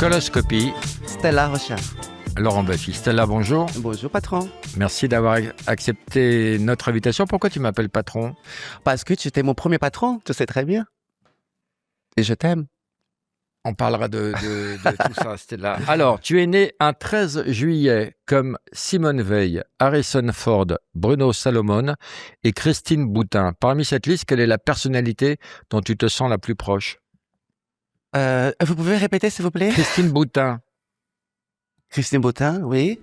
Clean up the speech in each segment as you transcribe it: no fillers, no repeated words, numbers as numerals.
Coloscopie. Stella Rocha. Laurent Baffy. Stella, bonjour. Bonjour patron. Merci d'avoir accepté notre invitation. Pourquoi tu m'appelles patron? Parce que tu étais mon premier patron, tu sais très bien. Et je t'aime. On parlera de tout ça, Stella. Alors, tu es né un 13 juillet comme Simone Veil, Harrison Ford, Bruno Salomon et Christine Boutin. Parmi cette liste, quelle est la personnalité dont tu te sens la plus proche? Vous pouvez répéter s'il vous plaît? Christine Boutin. Christine Boutin, oui.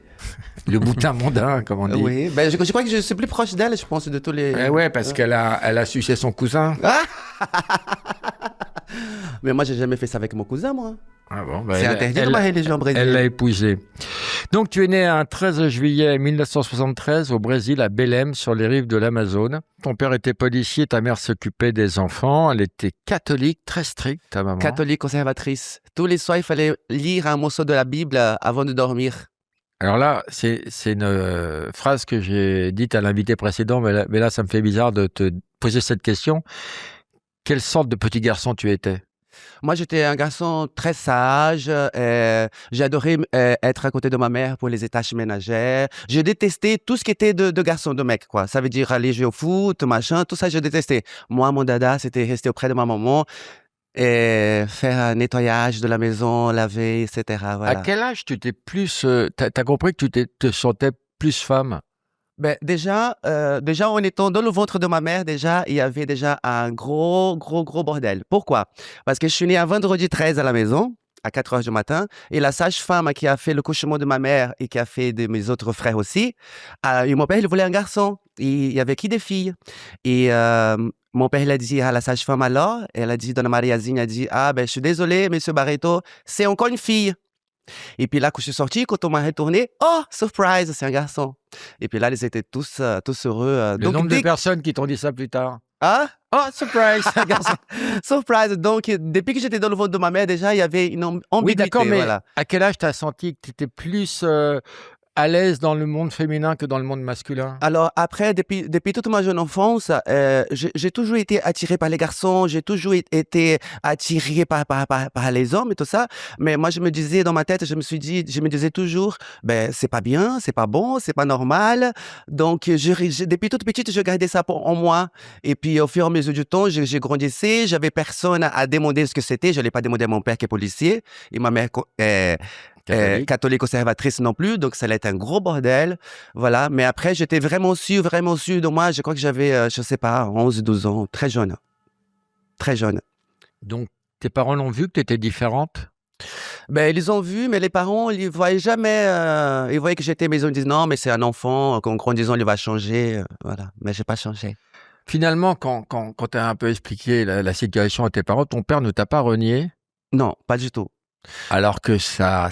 Le boutin mondain, comme on dit. Oui, ben, je crois que je suis plus proche d'elle, je pense, de tous les... Ouais, parce qu'elle a sucé son cousin. Ah mais moi, j'ai jamais fait ça avec mon cousin, moi. Ah bon, bah C'est interdit de marier les gens au Brésil. Elle l'a épousé. Donc, tu es né un 13 juillet 1973 au Brésil, à Belém, sur les rives de l'Amazone. Ton père était policier, ta mère s'occupait des enfants. Elle était catholique, très stricte, ta maman. Catholique conservatrice. Tous les soirs, il fallait lire un morceau de la Bible avant de dormir. Alors là, c'est une phrase que j'ai dite à l'invité précédent, mais là, ça me fait bizarre de te poser cette question. Quelle sorte de petit garçon tu étais? Moi, j'étais un garçon très sage. J'adorais être à côté de ma mère pour les tâches ménagères. Je détestais tout ce qui était de garçon, de mec, quoi. Ça veut dire aller jouer au foot, machin, tout ça, je détestais. Moi, mon dada, c'était rester auprès de ma maman et faire un nettoyage de la maison, laver, etc. Voilà. À quel âge tu t'es plus... t'as compris que tu te sentais plus femme? Ben, déjà, en étant dans le ventre de ma mère, déjà, il y avait déjà un gros bordel. Pourquoi? Parce que je suis né un vendredi 13 à la maison, à 4 heures du matin, et la sage-femme qui a fait le couchement de ma mère et qui a fait de mes autres frères aussi, mon père, il voulait un garçon. Il y avait qui des filles? Et mon père, il a dit à la sage-femme alors, elle a dit, Dona Mariazinha, elle a dit, ah ben, je suis désolé, monsieur Barreto, c'est encore une fille. Et puis là, quand je suis sorti, quand on m'a retourné, oh, surprise, c'est un garçon. Et puis là, ils étaient tous heureux. Le nombre de personnes qui t'ont dit ça plus tard. Ah, oh, surprise, c'est un garçon. Surprise. Donc, depuis que j'étais dans le ventre de ma mère, déjà, il y avait une ambiguïté. Oui, d'accord, mais voilà. à quel âge t'as senti que tu étais plus à l'aise dans le monde féminin que dans le monde masculin? Alors après, depuis toute ma jeune enfance, j'ai toujours été attiré par les garçons, j'ai toujours été attiré par les hommes et tout ça. Mais moi, je me disais dans ma tête, je me disais toujours, ben c'est pas bien, c'est pas bon, c'est pas normal. Donc depuis toute petite, je gardais ça en moi. Et puis au fur et à mesure du temps, j'ai grandissé, j'avais personne à demander ce que c'était. Je l'ai pas demandé à mon père qui est policier et ma mère catholique conservatrice non plus, donc ça allait être un gros bordel, voilà. Mais après, j'étais vraiment sûr de moi. Je crois que j'avais, je sais pas, 11, 12 ans, très jeune. Très jeune. Donc, tes parents l'ont vu que tu étais différente? Ben, ils ont vu, mais les parents, ils voyaient jamais, ils voyaient que j'étais maison, ils disent non, mais c'est un enfant, qu'en grandissant, il va changer, voilà. Mais j'ai pas changé. Finalement, quand tu as un peu expliqué la situation à tes parents, ton père ne t'a pas renié? Non, pas du tout. Alors que ça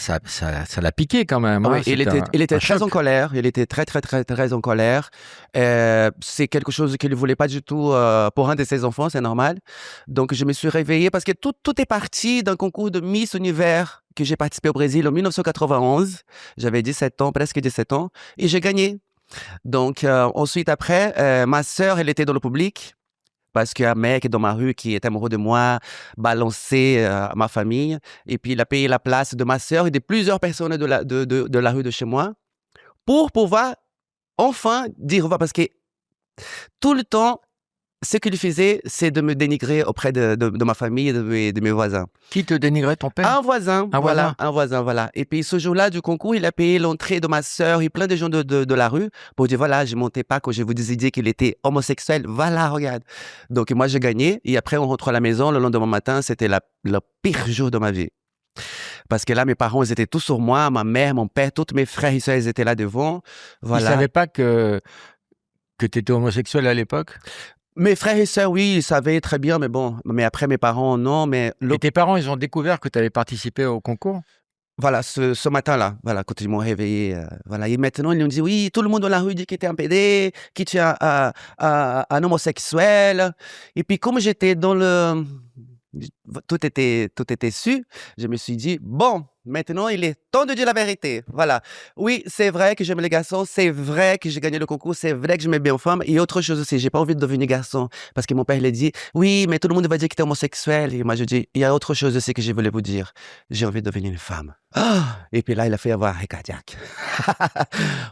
l'a piqué quand même. Oui, Hein, il était très choc. en colère. Il était très en colère. C'est quelque chose qu'il ne voulait pas du tout pour un de ses enfants, c'est normal. Donc, je me suis réveillée parce que tout est parti d'un concours de Miss Univers que j'ai participé au Brésil en 1991. J'avais 17 ans, presque 17 ans, et j'ai gagné. Donc, ensuite, après, ma sœur, elle était dans le public. Parce qu'un mec dans ma rue qui est amoureux de moi balançait ma famille. Et puis, il a payé la place de ma sœur et de plusieurs personnes de la rue de chez moi pour pouvoir enfin dire au revoir. Parce que tout le temps, ce qu'il faisait, c'est de me dénigrer auprès de ma famille et de mes voisins. Qui te dénigrait, ton père? Un voisin, Un voilà, voisin. un voisin, voilà. Et puis ce jour-là du concours, il a payé l'entrée de ma sœur et plein de gens de la rue pour dire voilà, je montais pas quand je vous disais qu'il était homosexuel. Voilà, regarde. Donc moi j'ai gagné et après on rentre à la maison le lendemain matin, c'était le pire jour de ma vie. Parce que là, mes parents, ils étaient tous sur moi, ma mère, mon père, tous mes frères et sœurs, ils étaient là devant. Voilà. Ils savaient pas que tu étais homosexuel à l'époque? Mes frères et sœurs, oui, ils savaient très bien, mais bon. Mais après, mes parents, non. Mais Et tes parents, ils ont découvert que tu avais participé au concours? voilà, ce matin-là, voilà, quand ils m'ont réveillé, voilà. Et maintenant, ils nous disent, oui, tout le monde dans la rue dit que tu es un PD, que tu es un homosexuel. Et puis, comme j'étais dans tout était su, je me suis dit, bon, Maintenant, il est temps de dire la vérité. Voilà. Oui, c'est vrai que j'aime les garçons. C'est vrai que j'ai gagné le concours. C'est vrai que je m'aime bien aux femmes. Et autre chose aussi, j'ai pas envie de devenir garçon. Parce que mon père, il a dit, oui, mais tout le monde va dire que t'es homosexuel. Et moi, je dis, il y a autre chose aussi que je voulais vous dire. J'ai envie de devenir une femme. Et puis là, il a fait avoir un cardiaque.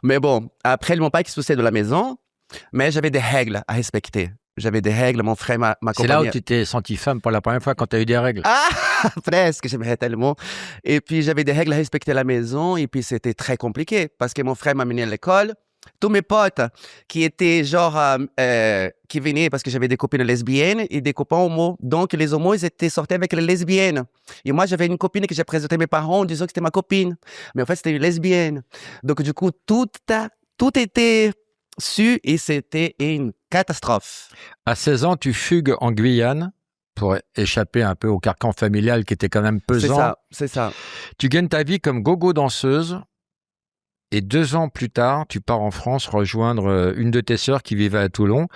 Mais bon, après, ils m'ont pas expulsé de la maison. Mais j'avais des règles à respecter. J'avais des règles, mon frère m'a C'est là où tu t'es sentie femme pour la première fois, quand tu as eu des règles. Ah, presque, j'aimerais tellement. Et puis, j'avais des règles à respecter à la maison. Et puis, c'était très compliqué parce que mon frère m'a mené à l'école. Tous mes potes qui étaient qui venaient parce que j'avais des copines lesbiennes et des copains homos. Donc, les homos, ils étaient sortis avec les lesbiennes. Et moi, j'avais une copine que j'ai présentée à mes parents en disant que c'était ma copine. Mais en fait, c'était une lesbienne. Donc, du coup, tout était su et c'était une catastrophe. À 16 ans, tu fugues en Guyane pour échapper un peu au carcan familial qui était quand même pesant. C'est ça. Tu gagnes ta vie comme gogo danseuse et 2 ans plus tard, tu pars en France rejoindre une de tes sœurs qui vivait à Toulon.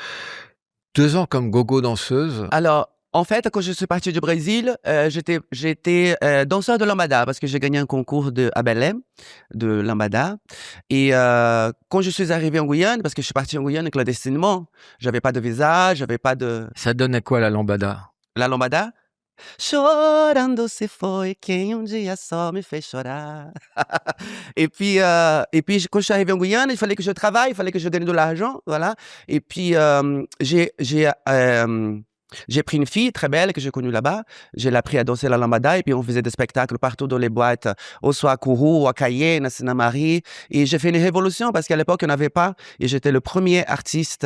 2 ans comme gogo danseuse. Alors, en fait, quand je suis parti du Brésil, j'étais danseur de lambada parce que j'ai gagné un concours à Belém de lambada. Et quand je suis arrivé en Guyane, parce que je suis parti en Guyane clandestinement, j'avais pas de visa, j'avais pas de... Ça donnait quoi la lambada? La lambada? Chorando se foi quem dia só me fez chorar. Et puis, quand je suis arrivé en Guyane, il fallait que je travaille, il fallait que je gagne de l'argent, voilà. Et puis, j'ai pris une fille très belle que j'ai connue là-bas. Je l'ai appris à danser la lambada et puis on faisait des spectacles partout dans les boîtes, au soit à Kourou, à Cayenne, à Sainte-Marie. Et j'ai fait une révolution parce qu'à l'époque, on n'avait pas. Et j'étais le premier artiste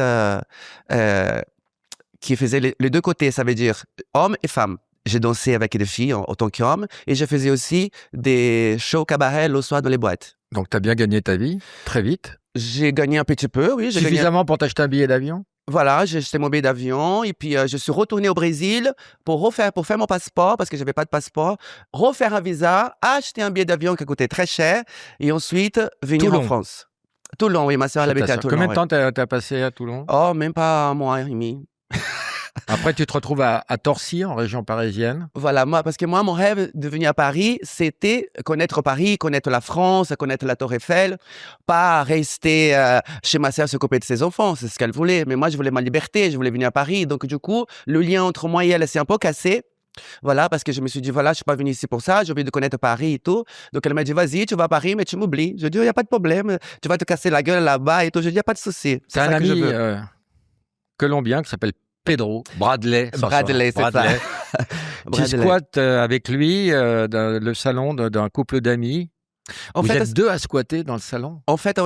qui faisait les deux côtés, ça veut dire homme et femme. J'ai dansé avec des filles en tant qu'homme et je faisais aussi des shows cabaret le soir dans les boîtes. Donc, tu as bien gagné ta vie, très vite. J'ai gagné un petit peu, oui. Suffisamment pour t'acheter un billet d'avion? Voilà, j'ai acheté mon billet d'avion et puis je suis retourné au Brésil pour faire mon passeport parce que j'avais pas de passeport, refaire un visa, acheter un billet d'avion qui coûtait très cher et ensuite venir Toulon. En France. Toulon, oui, ma soeur elle habitait à Toulon. Combien de temps t'as passé à Toulon? Oh, même pas un mois et demi. Après, tu te retrouves à Torcy, en région parisienne. Voilà, parce que moi, mon rêve de venir à Paris, c'était connaître Paris, connaître la France, connaître la Tour Eiffel, pas rester chez ma sœur s'occuper de ses enfants, c'est ce qu'elle voulait. Mais moi, je voulais ma liberté, je voulais venir à Paris. Donc, du coup, le lien entre moi et elle s'est un peu cassé. Voilà, parce que je me suis dit, voilà, je suis pas venu ici pour ça, j'ai envie de connaître Paris et tout. Donc, elle m'a dit, vas-y, tu vas à Paris, mais tu m'oublies. Je dis, il n'y a pas de problème, tu vas te casser la gueule là-bas et tout. Je dis, il n'y a pas de souci. C'est un ami colombien qui s'appelle Pedro Bradley. Bradley, c'est ça. Tu squattes avec lui dans le salon d'un couple d'amis. Vous êtes deux à squatter dans le salon? En fait,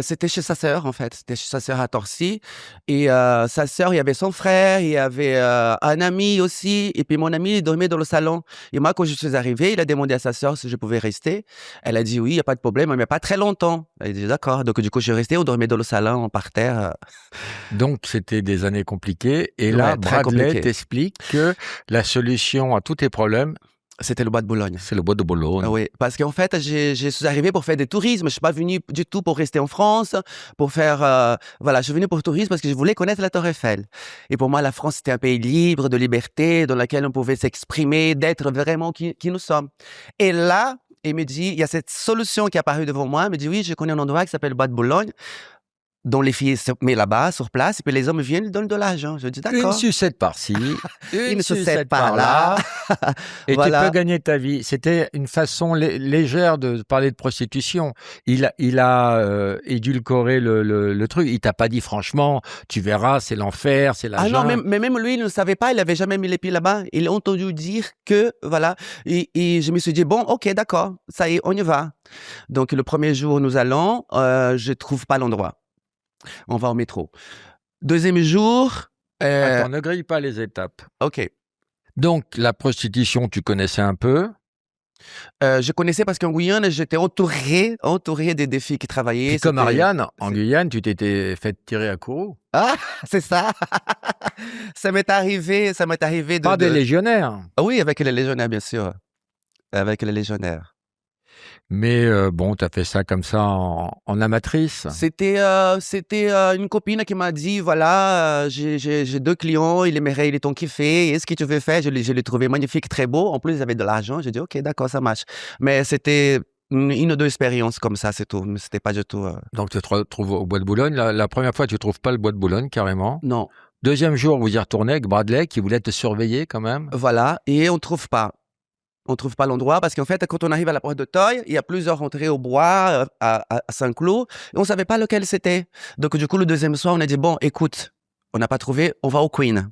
c'était chez sa sœur, en fait. C'était chez sa sœur à Torcy. Et sa sœur, il y avait son frère, il y avait un ami aussi. Et puis mon ami, il dormait dans le salon. Et moi, quand je suis arrivé, il a demandé à sa sœur si je pouvais rester. Elle a dit oui, il n'y a pas de problème, mais pas très longtemps. Elle a dit d'accord. Donc du coup, je suis resté, on dormait dans le salon, par terre. Donc, c'était des années compliquées. Et là, Bradley t'explique que la solution à tous tes problèmes, c'était le bois de Boulogne. C'est le bois de Boulogne. Oui, parce qu'en fait, je suis arrivé pour faire des tourismes. Je suis pas venu du tout pour rester en France, pour faire... je suis venu pour le tourisme parce que je voulais connaître la Tour Eiffel. Et pour moi, la France, c'était un pays libre, de liberté, dans lequel on pouvait s'exprimer, d'être vraiment qui nous sommes. Et là, il me dit, il y a cette solution qui est apparue devant moi. Il me dit, oui, je connais un endroit qui s'appelle le bois de Boulogne, dont les filles se mettent là-bas, sur place, et puis les hommes viennent, ils donnent de l'argent. Je dis d'accord. Une sucette par-ci, une sucette par-là. Et voilà. Tu peux gagner ta vie. C'était une façon légère de parler de prostitution. Il a édulcoré le truc. Il t'a pas dit franchement, tu verras, c'est l'enfer, c'est la jungle. Ah non, mais même lui, il ne savait pas, il avait jamais mis les pieds là-bas. Il a entendu dire que, voilà. Et je me suis dit, bon, ok, d'accord, ça y est, on y va. Donc, le premier jour, nous allons, je trouve pas l'endroit. On va au métro. Deuxième jour... Attends, ne grille pas les étapes. Ok. Donc, la prostitution, tu connaissais un peu? Je connaissais parce qu'en Guyane, j'étais entouré des filles qui travaillaient. Puis comme Ariane, en Guyane, tu t'étais fait tirer à Kourou. Ah, c'est ça. Ça m'est arrivé de... Pas des légionnaires. Oui, avec les légionnaires, bien sûr. Avec les légionnaires. Mais bon, tu as fait ça comme ça en amatrice. C'était une copine qui m'a dit, voilà, j'ai 2 clients, ils t'ont kiffé, est-ce que tu veux faire? Je l'ai trouvé magnifique, très beau. En plus, ils avaient de l'argent. J'ai dit, OK, d'accord, ça marche. Mais c'était une ou deux expériences comme ça, c'est tout. Mais c'était pas du tout. Donc, tu te retrouves au Bois de Boulogne. La première fois, tu ne trouves pas le Bois de Boulogne, carrément. Non. Deuxième jour, vous y retournez avec Bradley, qui voulait te surveiller quand même. Voilà. Et on trouve pas. On trouve pas l'endroit parce qu'en fait, quand on arrive à la porte d'Auteuil, il y a plusieurs entrées au bois, à Saint-Cloud, et on savait pas lequel c'était. Donc, du coup, le deuxième soir, on a dit, bon, écoute, on n'a pas trouvé, on va au Queen.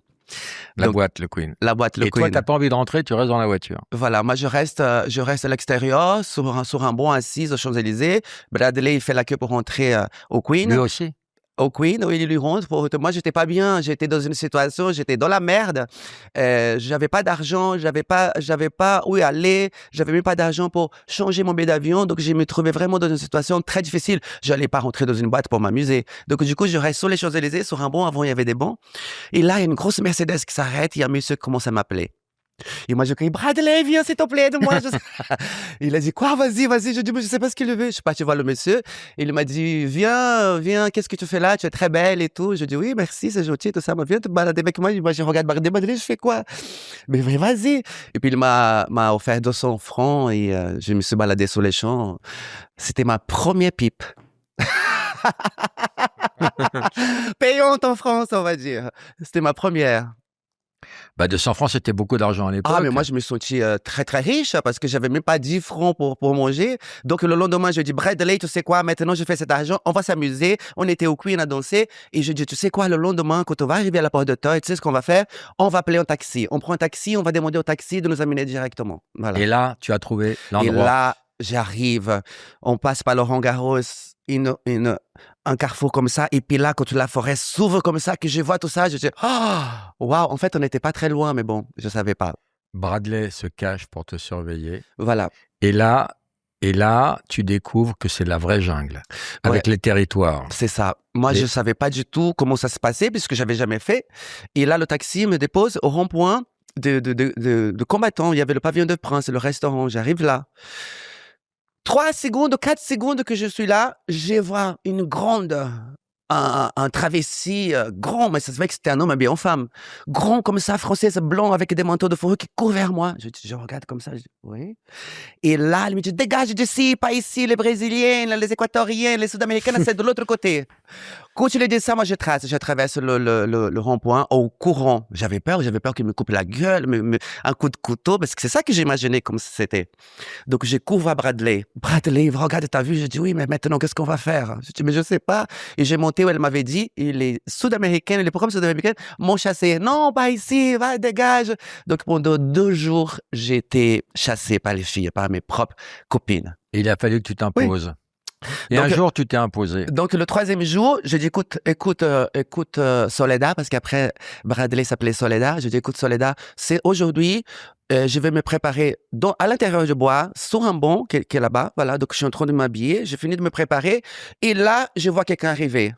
La boîte, le Queen. La boîte, le Et Queen. toi, t'as pas envie de rentrer, tu restes dans la voiture. Voilà, moi je reste à l'extérieur, sur un banc assis aux Champs-Élysées. Bradley, il fait la queue pour rentrer au Queen. Lui aussi. Au Queen, où il lui rentre. Moi, j'étais pas bien. J'étais dans une situation, j'étais dans la merde. J'avais pas d'argent, j'avais pas où aller. J'avais même pas d'argent pour changer mon billet d'avion. Donc, je me trouvais vraiment dans une situation très difficile. J'allais pas rentrer dans une boîte pour m'amuser. Donc, du coup, je reste sur les Champs-Élysées, sur un banc. Avant, il y avait des bancs. Et là, il y a une grosse Mercedes qui s'arrête. Il y a un monsieur qui commence à m'appeler. Et moi, je crie, Bradley, viens, s'il te plaît, de moi. Il a dit, quoi, vas-y. Je dis, mais je sais pas ce qu'il veut. Je sais pas, tu vois le monsieur. Il m'a dit, viens, qu'est-ce que tu fais là? Tu es très belle et tout. Je dis, oui, merci, c'est gentil, tout ça. Viens te balader avec moi. Moi, je regarde Bradley, je fais quoi? Mais vas-y. Et puis, il m'a offert 200 francs et je me suis baladé sur les champs. C'était ma première pipe. Payante en France, on va dire. C'était ma première. Bah, 200 francs, c'était beaucoup d'argent à l'époque. Ah, mais moi, je me sentis très, très riche parce que j'avais même pas 10 francs pour manger. Donc, le lendemain, je dis, Bradley, tu sais quoi, maintenant, je fais cet argent, on va s'amuser. On était au Queen à danser. Et je dis, tu sais quoi, le lendemain, quand on va arriver à la porte d'Auteuil, tu sais ce qu'on va faire? On va appeler un taxi. On prend un taxi, on va demander au taxi de nous amener directement. Voilà. Et là, tu as trouvé l'endroit. Et là, j'arrive. On passe par Laurent Garros, un carrefour comme ça. Et puis là, quand la forêt s'ouvre comme ça, que je vois tout ça, je dis, ah, waouh, en fait, on n'était pas très loin, mais bon, je savais pas. Bradley se cache pour te surveiller. Voilà. Et là, tu découvres que c'est la vraie jungle, avec les territoires. C'est ça. Moi, je savais pas du tout comment ça se passait, puisque j'avais jamais fait. Et là, le taxi me dépose au rond-point de combattants. Il y avait le pavillon de Prince, le restaurant. J'arrive là. 3 secondes, 4 secondes que je suis là, je vois une grande, un travesti grand, mais ça se voit que c'était un homme habillé en femme. Grand comme ça, français, blanc, avec des manteaux de fourrure qui court vers moi. Je regarde comme ça, je dis, oui. Et là, il me dit, dégage d'ici, pas ici, les Brésiliens, les Équatoriens, les Sud-Américains, c'est de l'autre côté. Quand tu lui dis ça, moi, je traverse le rond-point au courant. J'avais peur qu'il me coupe la gueule, un coup de couteau, parce que c'est ça que j'imaginais comme c'était. Donc, je couvre à Bradley. Bradley, regarde, t'as vu? Je dis, oui, mais maintenant, qu'est-ce qu'on va faire? Je dis, mais je sais pas. Et j'ai monté où elle m'avait dit, et les Sud-Américains, les programmes Sud-Américains m'ont chassé. Non, pas ici, va, dégage. Donc, pendant 2 jours, j'ai été chassé par les filles, par mes propres copines. Et il a fallu que tu t'imposes. Oui. Et donc, un jour, tu t'es imposé. Donc, le 3e jour, j'ai dit, écoute, Soledad, parce qu'après, Bradley s'appelait Soledad. J'ai dit, écoute, Soledad, c'est aujourd'hui, je vais me préparer à l'intérieur du bois, sur un banc qui est là-bas. Voilà, donc je suis en train de m'habiller. J'ai fini de me préparer. Et là, je vois quelqu'un arriver.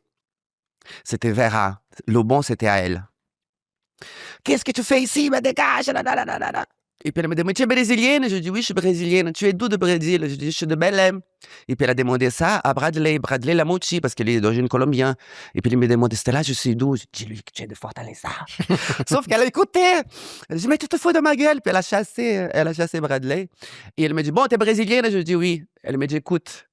C'était Vera. Le banc, c'était à elle. Qu'est-ce que tu fais ici? Me dégage! Et puis elle me dit, mais tu es brésilienne? Je dis, oui, je suis brésilienne. Tu es d'où de Brésil? Je dis, je suis de Belém. Et puis elle a demandé ça à Bradley Lamotti, parce qu'elle est d'origine colombienne. Et puis il me demande, Stella, je suis d'où? Je dis, lui, tu es de Fortaleza. Sauf qu'elle a écouté. Elle dit, mais tu te fous de ma gueule. Puis elle a chassé Bradley. Et elle me dit, bon, tu es brésilienne? Je dis, oui. Elle me dit, écoute,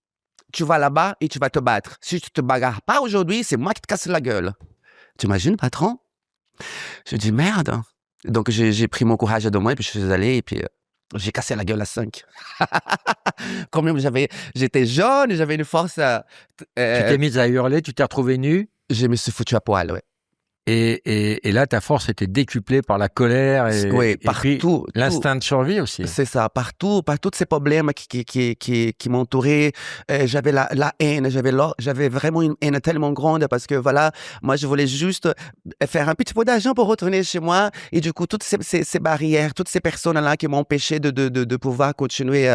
tu vas là-bas et tu vas te battre. Si tu te bagarres pas aujourd'hui, c'est moi qui te casse la gueule. Tu imagines, patron? Je dis, merde. Donc, j'ai pris mon courage de moi et puis je suis allé et puis j'ai cassé la gueule à 5. Quand même, j'étais jeune et j'avais une force. Tu t'es mise à hurler, tu t'es retrouvée nue? Je me suis foutu à poil, ouais. Et là, ta force était décuplée par la colère et partout. Et l'instinct de survie aussi. C'est ça, partout, par tous ces problèmes qui m'entouraient. J'avais la haine, j'avais vraiment une haine tellement grande parce que voilà, moi je voulais juste faire un petit peu d'argent pour retourner chez moi. Et du coup, toutes ces barrières, toutes ces personnes-là qui m'empêchaient de pouvoir continuer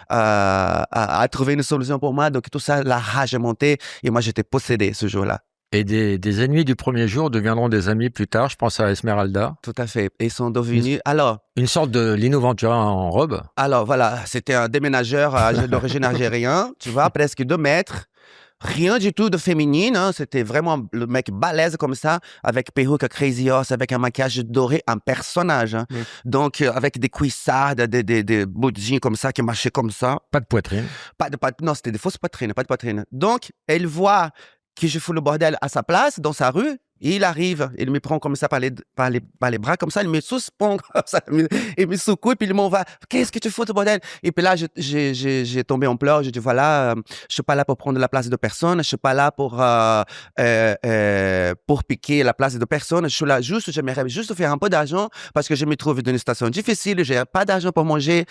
à trouver une solution pour moi. Donc tout ça, la rage est montée et moi j'étais possédé ce jour-là. Et des ennemis du premier jour deviendront des amis plus tard. Je pense à Esmeralda. Tout à fait. Et ils sont devenus... Alors, Une sorte de Lino Ventura en robe. voilà, c'était un déménageur d'origine algérienne, tu vois, presque 2 mètres. Rien du tout de féminine, hein. C'était vraiment le mec balèze comme ça, avec perruque crazy horse, avec un maquillage doré, un personnage. Hein. Donc, avec des cuissardes, des bouts de jeans comme ça, qui marchaient comme ça. Pas de poitrine. Non, c'était des fausses poitrines, pas de poitrine. Donc, elle voit que je fous le bordel à sa place, dans sa rue. Et il arrive, il me prend comme ça par les bras, comme ça, il me suspend comme ça, il me secoue, puis il m'envoie, qu'est-ce que tu fous, ce bordel? Et puis là, j'ai tombé en pleurs, j'ai dit, voilà, je suis pas là pour prendre la place de personne, je suis pas là pour piquer la place de personne, je suis là juste, j'aimerais juste faire un peu d'argent, parce que je me trouve dans une situation difficile, j'ai pas d'argent pour manger,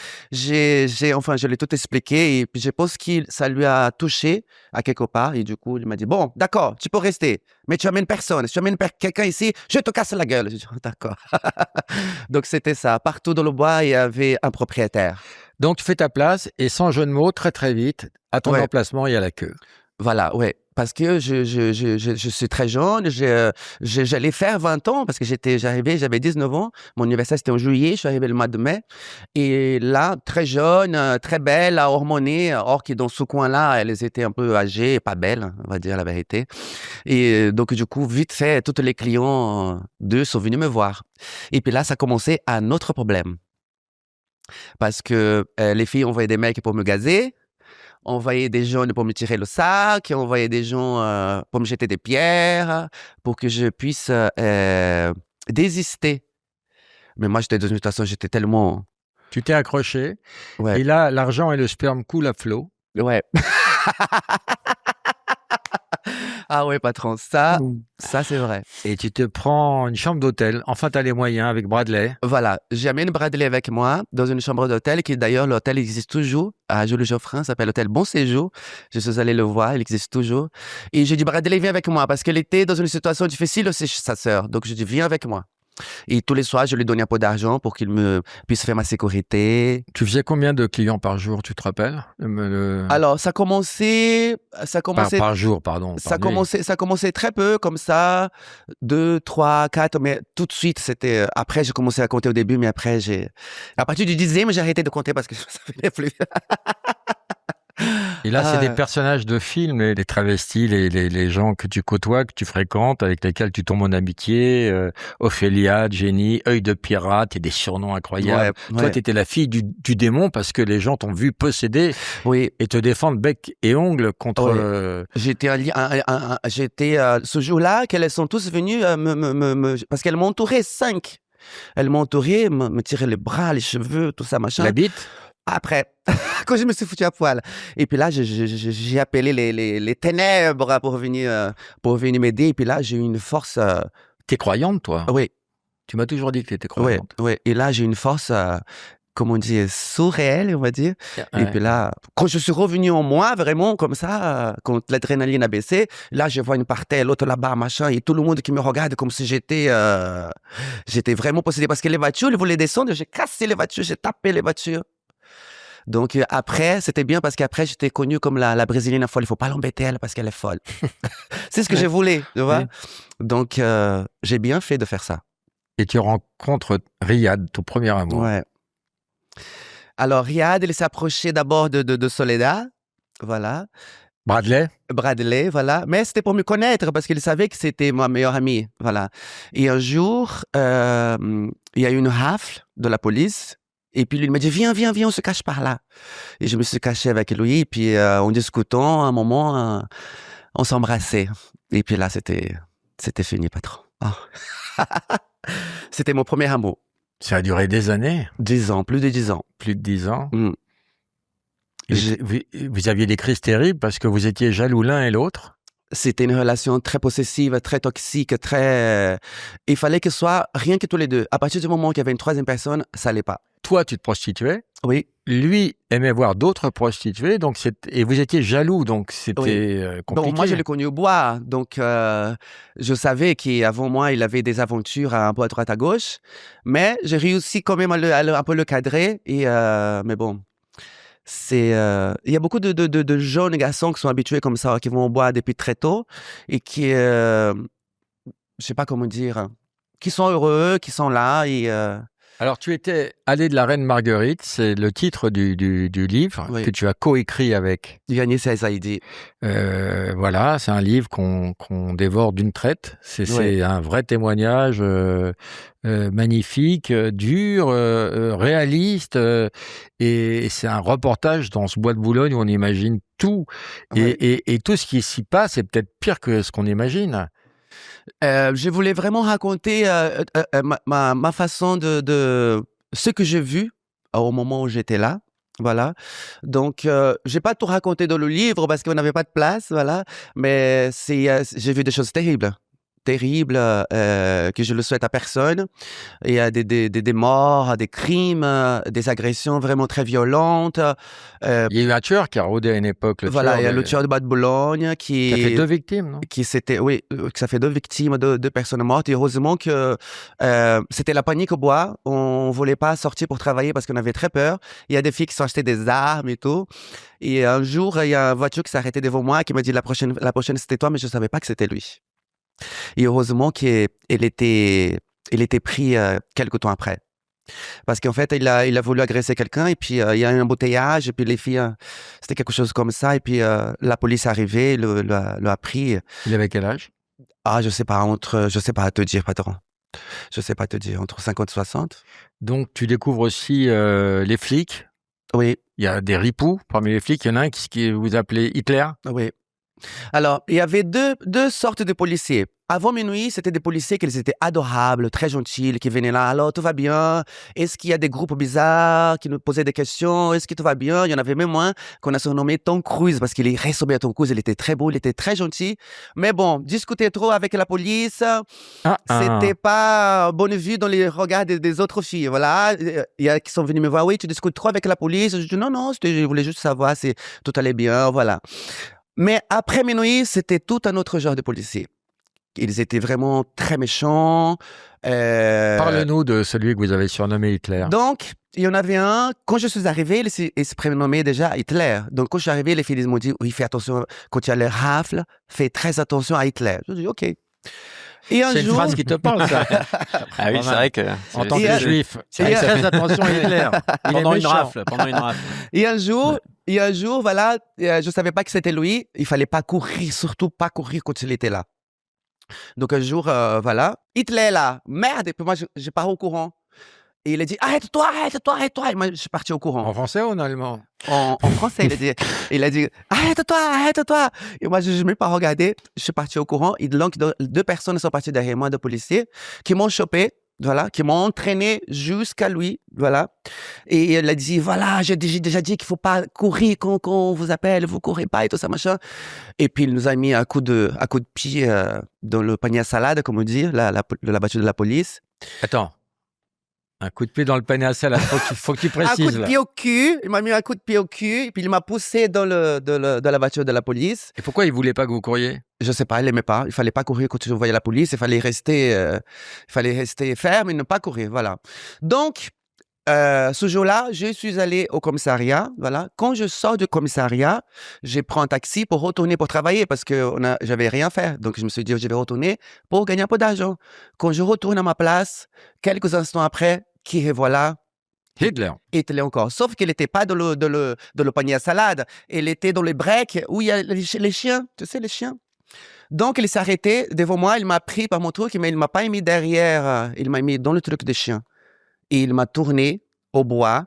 enfin, je l'ai tout expliqué, et puis je pense que ça lui a touché à quelque part, et du coup, il m'a dit, bon, d'accord, tu peux rester, mais tu amènes personne, si tu amènes quelqu'un ici, je te casse la gueule. J'ai dit, oh, d'accord. Donc, c'était ça. Partout dans le bois, il y avait un propriétaire. Donc, tu fais ta place et sans jeu de mots, très très vite, à ton emplacement, il y a la queue. Voilà, ouais. Parce que je suis très jeune, j'allais faire 20 ans parce que j'avais 19 ans. Mon anniversaire, c'était en juillet, je suis arrivé le mois de mai. Et là, très jeune, très belle, hormonée, or que dans ce coin-là, elles étaient un peu âgées et pas belles, on va dire la vérité. Et donc, du coup, vite fait, tous les clients d'eux sont venus me voir. Et puis là, ça a commencé un autre problème. Parce que les filles envoyaient des mecs pour me gazer, envoyaient des jeunes pour me tirer le sac, envoyaient des gens pour me jeter des pierres, pour que je puisse désister. Mais moi, j'étais dans une situation, j'étais tellement... Tu t'es accroché. Ouais. Et là, l'argent et le sperme coulent à flot. Ouais. Ah ouais, patron, ça c'est vrai. Et tu te prends une chambre d'hôtel. Enfin, tu as les moyens avec Bradley. Voilà, j'ai amené Bradley avec moi dans une chambre d'hôtel qui d'ailleurs, l'hôtel existe toujours à Jules-Geoffrin, ça s'appelle l'hôtel Bon Séjour. Je suis allé le voir, il existe toujours. Et j'ai dit, Bradley, viens avec moi parce qu'elle était dans une situation difficile aussi, sa sœur. Donc, je dis, viens avec moi. Et tous les soirs, je lui donnais un peu d'argent pour qu'il me puisse faire ma sécurité. Tu faisais combien de clients par jour, tu te rappelles? Alors, ça commençait par jour, pardon. Ça commençait très peu, comme ça, 2, 3, 4, mais tout de suite, c'était... Après, j'ai commencé à compter au début, mais après, à partir du 10e, j'ai arrêté de compter parce que ça ne venait plus. Et là, c'est des personnages de films, les travestis, les gens que tu côtoies, que tu fréquentes, avec lesquels tu tombes en amitié. Ophélia, Jenny, Œil de pirate, et des surnoms incroyables. Toi, tu étais la fille du démon parce que les gens t'ont vu posséder et te défendre bec et ongles contre... J'étais ce jour-là qu'elles sont tous venues parce qu'elles m'entouraient 5. Elles m'entouraient, me tiraient les bras, les cheveux, tout ça, machin. La bite? Après, quand je me suis foutu à poil. Et puis là, j'ai appelé les ténèbres pour venir m'aider. Et puis là, j'ai eu une force... T'es croyante, toi? Oui. Tu m'as toujours dit que t'étais croyante. Oui. Et là, j'ai une force, comment on dit, surréelle, on va dire. Ouais. Et puis là, quand je suis revenu en moi, vraiment, comme ça, quand l'adrénaline a baissé, là, je vois une partie, l'autre là-bas, machin, et tout le monde qui me regarde comme si j'étais vraiment possédé. Parce que les voitures, ils voulaient descendre, j'ai cassé les voitures, j'ai tapé les voitures. Donc après, c'était bien parce qu'après, j'étais connue comme la Brésilienne folle. Il faut pas l'embêter, elle, parce qu'elle est folle. C'est ce que je voulais, tu vois. Donc, j'ai bien fait de faire ça. Et tu rencontres Riyad, ton premier amour. Ouais. Alors, Riyad, il s'est approché d'abord de Soledad. Voilà. Bradley, voilà. Mais c'était pour me connaître parce qu'il savait que c'était ma meilleure amie. Voilà. Et un jour, il y a eu une rafle de la police. Et puis, lui, il m'a dit, viens, on se cache par là. Et je me suis caché avec lui. Et puis, en discutant, à un moment, on s'embrassait. Et puis là, c'était fini, patron. Oh. C'était mon premier amour. Ça a duré des années? 10 ans, plus de 10 ans. Plus de 10 ans. Vous aviez des crises terribles parce que vous étiez jaloux l'un et l'autre? C'était une relation très possessive, très toxique, très... Il fallait que ce soit rien que tous les deux. À partir du moment qu'il y avait une troisième personne, ça allait pas. Toi, tu te prostituais? Oui. Lui aimait voir d'autres prostituées, et vous étiez jaloux, donc c'était compliqué. Donc moi, je l'ai connu au bois, donc je savais qu'avant moi, il avait des aventures un peu à droite à gauche, mais j'ai réussi quand même à un peu le cadrer, mais bon, il y a beaucoup de jeunes garçons qui sont habitués comme ça, qui vont boire depuis très tôt et qui, je sais pas comment dire, qui sont heureux, qui sont là et Alors, tu étais allé de la Reine Marguerite, c'est le titre du livre oui, que tu as coécrit avec. Yanis El Saïdi. Voilà, c'est un livre qu'on dévore d'une traite. Oui, C'est un vrai témoignage magnifique, dur, réaliste, et c'est un reportage dans ce bois de Boulogne où on imagine tout. oui. Et tout ce qui s'y passe est peut-être pire que ce qu'on imagine. Je voulais vraiment raconter ma façon de ce que j'ai vu au moment où j'étais là. Voilà. Donc, j'ai pas tout raconté dans le livre parce qu'on n'avait pas de place, voilà. Mais j'ai vu des choses terribles, terribles que je le souhaite à personne. Il y a des morts, des crimes, des agressions vraiment très violentes. Il y a eu un tueur qui a rôdé à une époque, le Voilà, tueur il y a le tueur de Bas de Boulogne qui a fait 2 victimes, non? oui, que ça fait 2 victimes, 2 personnes mortes. Et heureusement que c'était la panique au bois. On voulait pas sortir pour travailler parce qu'on avait très peur. Il y a des filles qui sont achetées des armes et tout. Et un jour, il y a une voiture qui s'est arrêtée devant moi qui m'a dit la prochaine c'était toi, mais je savais pas que c'était lui. Et heureusement il était pris quelque temps après. Parce qu'en fait, il a voulu agresser quelqu'un et puis il y a eu un embouteillage et puis les filles, c'était quelque chose comme ça et puis la police est arrivée, l'a pris. Il avait quel âge? Ah, je sais pas te dire, patron. Je sais pas te dire, entre 50 et 60. Donc, tu découvres aussi les flics. Oui, Il y a des ripoux parmi les flics. Il y en a un qui vous appelez Hitler. oui. Alors, il y avait deux sortes de policiers. Avant minuit, c'était des policiers qui étaient adorables, très gentils, qui venaient là. Alors, tout va bien? Est-ce qu'il y a des groupes bizarres qui nous posaient des questions? Est-ce que tout va bien? Il y en avait même un qu'on a surnommé Tom Cruise parce qu'il est ressemblé à Tom Cruise. Il était très beau, il était très gentil. Mais bon, discuter trop avec la police, c'était pas bonne vue dans les regards des autres filles. Voilà. Il y a qui sont venus me voir. Oui, tu discutes trop avec la police. Je dis non, je voulais juste savoir si tout allait bien. Voilà. Mais après minuit, c'était tout un autre genre de policiers. Ils étaient vraiment très méchants. Parle-nous de celui que vous avez surnommé Hitler. Donc, il y en avait un, quand je suis arrivé, il se prénommait déjà Hitler. Donc, quand je suis arrivé, les filles m'ont dit, oui, fais attention, quand il y a les rafles, fais très attention à Hitler. Je dis, OK. Et un C'est une jour, phrase qui te parle, ça. Ah oui, c'est vrai que En tant que juif, c'est vrai que ça très fait- attention à Hitler. Il est pendant une méchant. rafle, pendant une rafle. et un jour, voilà, je savais pas que c'était lui. Il fallait pas courir, surtout pas courir quand il était là. Donc un jour, voilà, Hitler là, merde, et puis moi je pars au courant. Et il a dit arrête-toi, arrête-toi, arrête-toi. Et moi je suis parti au courant. En français ou en allemand? En français, il a dit arrête-toi, arrête-toi. Et moi je n'ai pas regardé, je suis parti au courant. Et donc 2 personnes sont parties derrière moi, 2 policiers, qui m'ont chopé. Voilà, qui m'ont entraîné jusqu'à lui, voilà. Et il a dit, voilà, j'ai déjà dit qu'il faut pas courir quand on vous appelle, vous courez pas et tout ça, machin. Et puis il nous a mis un coup de pied dans le panier à salade, comme on dit, la voiture de la police. Attends. Un coup de pied dans le panier à salade. Faut que tu Un coup précises, de là. pied au cul, il m'a mis un coup de pied au cul, et puis il m'a poussé dans la voiture de la police. Et pourquoi il voulait pas que vous couriez? Je sais pas, il aimait pas. Il fallait pas courir quand tu voyais la police. Il fallait rester ferme et ne pas courir. Voilà. Donc, ce jour-là, je suis allé au commissariat. Voilà. Quand je sors du commissariat, je prends un taxi pour retourner pour travailler parce que j'avais rien fait. Donc, je me suis dit, je vais retourner pour gagner un peu d'argent. Quand je retourne à ma place, quelques instants après, qui revoilà? Hitler. Hitler encore. Sauf qu'il n'était pas dans le panier à salade. Il était dans les breaks où il y a les chiens. Tu sais, les chiens. Donc, il s'est arrêté devant moi. Il m'a pris par mon truc, mais il m'a pas mis derrière. Il m'a mis dans le truc des chiens. Et il m'a tourné au bois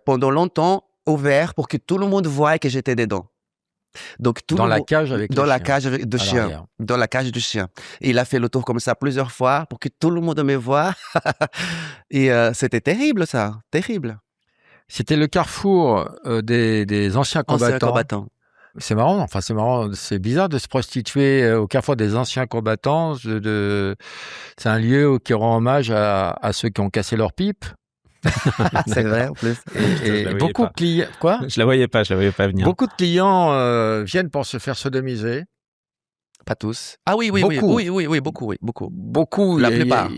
pendant longtemps ouvert pour que tout le monde voie que j'étais dedans. Donc, Dans la cage avec les dans la chiens. cage de À chien. l'arrière. Dans la cage de chien. Et il a fait le tour comme ça plusieurs fois pour que tout le monde me voie. Et c'était terrible, ça. Terrible. C'était le carrefour des anciens Ancien combattants. combattant. C'est marrant, enfin c'est marrant, c'est bizarre de se prostituer au carrefour des anciens combattants. C'est un lieu qui rend hommage à ceux qui ont cassé leur pipe. C'est vrai, en plus. Je la Et voyais beaucoup pas. de clients, quoi? Je la voyais pas venir. Beaucoup de clients viennent pour se faire sodomiser. Pas tous. Ah oui, Beaucoup. beaucoup. Beaucoup. La plupart.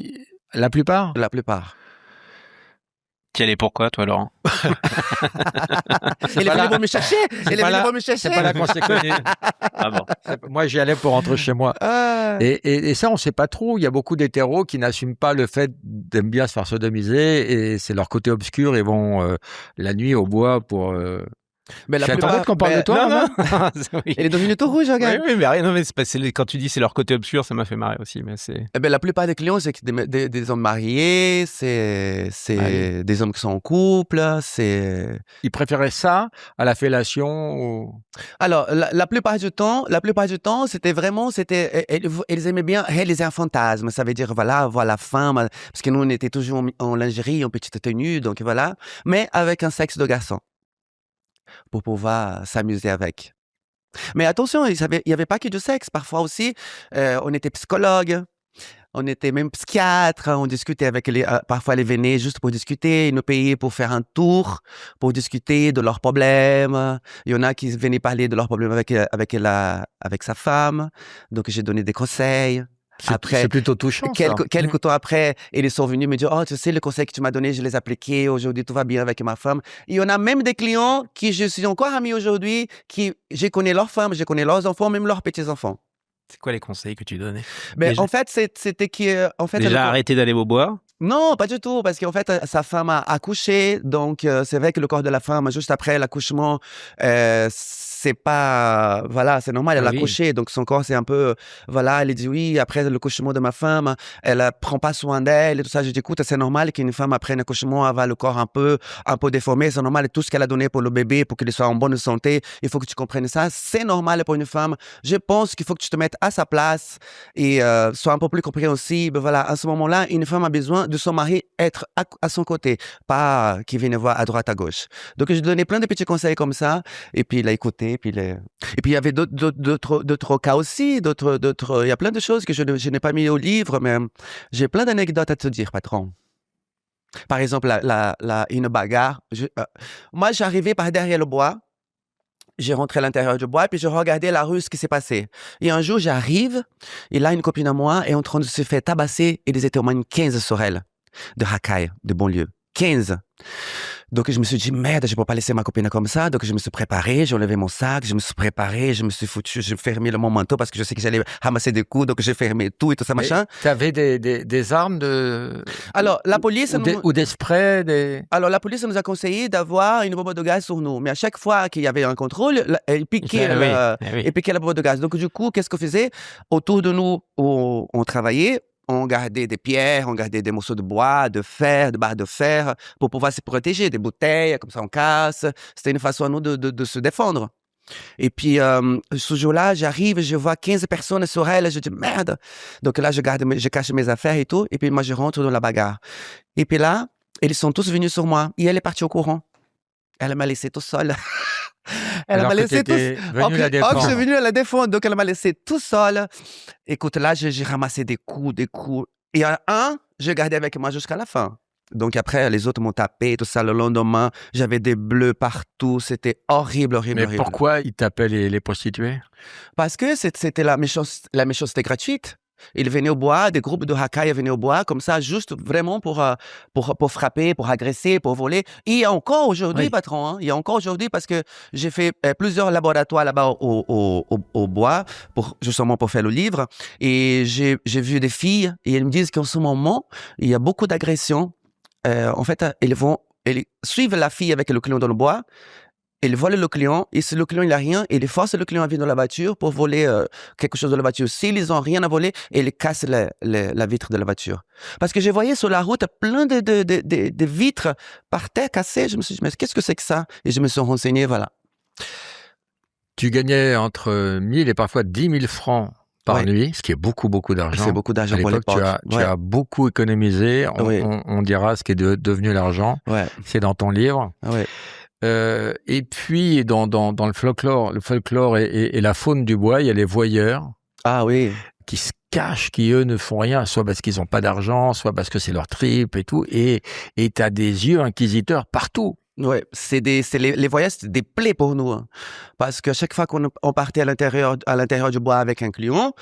La plupart? La plupart. Tu y allais pourquoi, toi, Laurent? Il est venu pour me chercher. Il est venu pour me chercher. C'est pas là qu'on s'est connus. Ah bon. Moi, j'y allais pour rentrer chez moi. Ah. Et ça, on sait pas trop. Il y a beaucoup d'hétéros qui n'assument pas le fait d'aimer bien se faire sodomiser et c'est leur côté obscur. Ils vont la nuit au bois pour. Mais la Je suis plupart, qu'on parle de toi, non, Romain. non. Oui. il est devenu tout rouge, regarde. Oui, mais rien, non, mais quand tu dis c'est leur côté obscur, ça m'a fait marrer aussi, mais c'est. Eh ben, la plupart des clients, c'est des hommes mariés, c'est Allez. des hommes qui sont en couple, c'est... Ils préféraient ça à la fellation. Alors, la plupart du temps, c'était vraiment, ils aimaient bien réaliser un fantasme. Ça veut dire, voilà, voir la femme, parce que nous, on était toujours en lingerie, en petite tenue, donc voilà, mais avec un sexe de garçon, pour pouvoir s'amuser avec. Mais attention, il y avait pas que du sexe. Parfois aussi, on était psychologue, on était même psychiatre, on discutait avec parfois les venaient juste pour discuter, ils nous payaient pour faire un tour, pour discuter de leurs problèmes. Il y en a qui venaient parler de leurs problèmes avec sa femme, donc j'ai donné des conseils. Après, C'est plutôt touchant. ça. quelques temps après, ils sont venus me dire, oh, tu sais, le conseil que tu m'as donné, je les ai appliqués. Aujourd'hui, tout va bien avec ma femme. Il y en a même des clients qui je suis encore ami aujourd'hui, je connais leurs femmes, je connais leurs enfants, même leurs petits-enfants. C'est quoi les conseils que tu donnais? Mais Déjà- en fait, c'était en fait, Déjà arrêter d'aller au bois? non, pas du tout, parce qu'en fait, sa femme a accouché, donc c'est vrai que le corps de la femme, juste après l'accouchement, c'est pas, voilà, c'est normal, elle a Oui. accouché, donc son corps, c'est un peu, voilà, elle dit oui, après l'accouchement de ma femme, elle prend pas soin d'elle et tout ça. Je dis, écoute, c'est normal qu'une femme, après un accouchement, elle va le corps un peu déformé, c'est normal, tout ce qu'elle a donné pour le bébé, pour qu'il soit en bonne santé, il faut que tu comprennes ça, c'est normal pour une femme. Je pense qu'il faut que tu te mettes à sa place et sois un peu plus compréhensible. Voilà, à ce moment-là, une femme a besoin de son mari être à son côté, pas qu'il vienne voir à droite, à gauche. Donc, je donnais plein de petits conseils comme ça, et puis il a écouté, et puis il y avait d'autres cas aussi, il y a plein de choses que je n'ai pas mis au livre, mais j'ai plein d'anecdotes à te dire, patron. Par exemple, une bagarre. Moi, j'arrivais par derrière le bois. J'ai rentré à l'intérieur du bois, puis je regardais la rue, ce qui s'est passé. Et un jour, j'arrive, et là, une copine à moi est en train de se faire tabasser, et ils étaient au moins 15 sur elle, de racailles, de banlieue. 15. Donc, je me suis dit, merde, je peux pas laisser ma copine comme ça. Donc, je me suis préparé, j'ai enlevé mon sac, je me suis préparé, je me suis foutu, j'ai fermé mon manteau parce que je sais que j'allais ramasser des coups, donc j'ai fermé tout et tout ça, machin. Tu avais des armes Alors, la police... ou des sprays, Alors, la police nous a conseillé d'avoir une bombe de gaz sur nous. Mais à chaque fois qu'il y avait un contrôle, elle piquait, elle piquait la bombe de gaz. Donc, du coup, qu'est-ce qu'on faisait? Autour de nous, on travaillait. On gardait des pierres, on gardait des morceaux de bois, de fer, de barres de fer, pour pouvoir se protéger, des bouteilles, comme ça on casse. C'était une façon à nous de se défendre. Et puis, ce jour-là, j'arrive, je vois 15 personnes sur elle, je dis merde. Donc là, je cache mes affaires et tout, et puis moi, je rentre dans la bagarre. Et puis là, ils sont tous venus sur moi, et elle est partie au courant. Elle m'a laissé tout seul. Elle m'a laissé tout seul. Je suis venu à la défendre, donc elle m'a laissé tout seul. Écoute, là, j'ai ramassé des coups. Et je gardais avec moi jusqu'à la fin. Donc après, les autres m'ont tapé, tout ça. Le lendemain, j'avais des bleus partout. C'était horrible. Mais pourquoi ils tapaient les prostituées? Parce que c'était la méchanceté gratuite. Ils venaient au bois, des groupes de racailles venaient au bois, comme ça, juste vraiment pour frapper, pour agresser, pour voler. Et il y a encore aujourd'hui, patron, hein, il y a encore aujourd'hui, parce que j'ai fait plusieurs laboratoires là-bas au bois, justement pour faire le livre. Et j'ai vu des filles, et elles me disent qu'en ce moment, il y a beaucoup d'agressions. En fait, elles suivent la fille avec le client dans le bois. Ils volent le client, et si le client il a rien, ils forcent le client à venir dans la voiture pour voler quelque chose de la voiture. S'ils ont rien à voler, ils cassent la vitre de la voiture. Parce que je voyais sur la route plein de vitres par terre cassées. Je me suis dit, mais qu'est-ce que c'est que ça? Et je me suis renseigné, voilà. Tu gagnais entre 1000 et parfois 10 000 francs par nuit, ce qui est beaucoup d'argent. C'est beaucoup d'argent pour l'époque. Tu as beaucoup économisé. On dira ce qui est devenu l'argent. Ouais. C'est dans ton livre. Ouais. Et puis, dans le folklore et la faune du bois, il y a les voyeurs. Ah oui. Qui se cachent, qui eux ne font rien, soit parce qu'ils n'ont pas d'argent, soit parce que c'est leur trip et tout. Et t'as des yeux inquisiteurs partout. Ouais, les voyages, c'est des plaies pour nous, hein. Parce que chaque fois qu'on partait à l'intérieur du bois avec un client,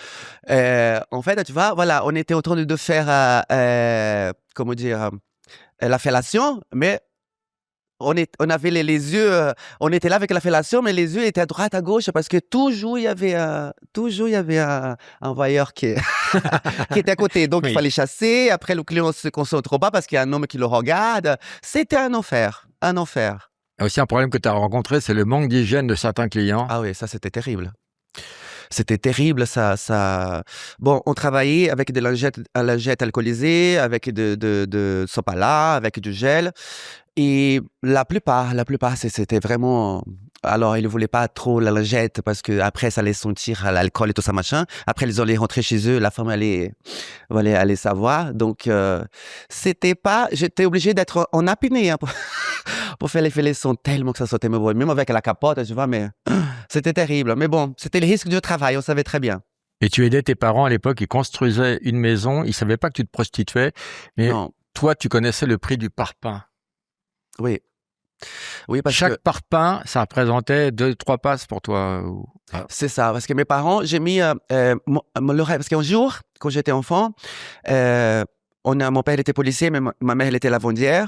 en fait, tu vois, voilà, on était en train de faire, comment dire, la fellation, mais on avait les yeux, on était là avec la fellation, mais les yeux étaient à droite, à gauche, parce que toujours il y avait un voyeur qui était à côté. Donc, Oui. il fallait chasser. Après, le client ne se concentre pas parce qu'il y a un homme qui le regarde. C'était un enfer. Un enfer. Il y a aussi un problème que tu as rencontré, c'est le manque d'hygiène de certains clients. Ah oui, ça, c'était terrible. C'était terrible, ça. Bon, on travaillait avec des lingettes alcoolisées, avec de sopalin, avec du gel. Et la plupart, c'était vraiment. Alors, ils ne voulaient pas trop la lingette parce que après ça allait sentir l'alcool et tout ça, machin. Après, ils allaient rentrer chez eux, la femme allait savoir. Donc, j'étais obligé d'être en apnée hein, pour faire les fellations tellement que ça sautait mauvais. Même avec la capote, tu vois, mais c'était terrible. Mais bon, c'était le risque du travail, on savait très bien. Et tu aidais tes parents à l'époque, ils construisaient une maison, ils ne savaient pas que tu te prostituais, mais Non, toi, tu connaissais le prix du parpaing. oui. Oui, parce Chaque que parpaing, ça représentait 2-3 passes pour toi. c'est ça. Parce que mes parents, j'ai mis le rêve. Parce qu'un jour, quand j'étais enfant, mon père était policier, mais ma mère, elle était lavandière.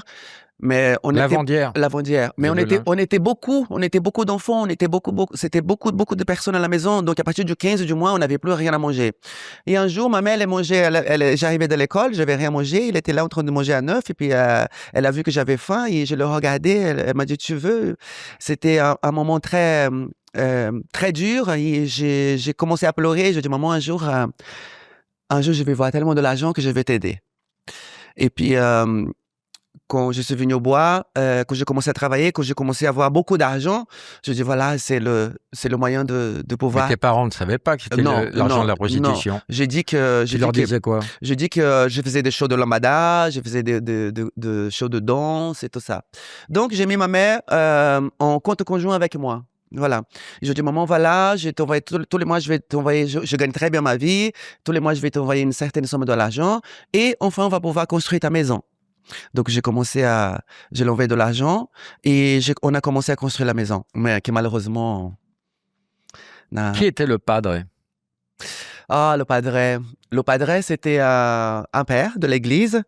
Mais Lavandière. lavandière. Mais De linge. on était beaucoup d'enfants, c'était beaucoup de personnes à la maison. Donc, à partir du 15 du mois, on n'avait plus rien à manger. Et un jour, ma mère, elle mangeait, j'arrivais de l'école, j'avais rien mangé. Il était là en train de manger à 9. Et puis, elle a vu que j'avais faim et je le regardais. Elle m'a dit, tu veux? C'était un moment très dur. Et j'ai commencé à pleurer. Je dis, maman, un jour, je vais voir tellement de l'argent que je vais t'aider. Et puis, quand je suis venu au bois, quand j'ai commencé à travailler, quand j'ai commencé à avoir beaucoup d'argent, je dis voilà, c'est le moyen de pouvoir. Mais tes parents ne savaient pas que c'était l'argent de la prostitution. Non. J'ai dit que Tu leur disais quoi? j'ai dit que je faisais des shows de lambada, je faisais de shows de danse et tout ça. Donc j'ai mis ma mère en compte conjoint avec moi. Voilà. Je dis maman, voilà, je vais t'envoyer tous les mois, je vais t'envoyer, je gagne très bien ma vie. Tous les mois, je vais t'envoyer une certaine somme de l'argent et enfin on va pouvoir construire ta maison. Donc, je l'ai envoyé de l'argent et on a commencé à construire la maison. Mais qui malheureusement, Qui était le padre? le padre. Le padre, c'était un père de l'église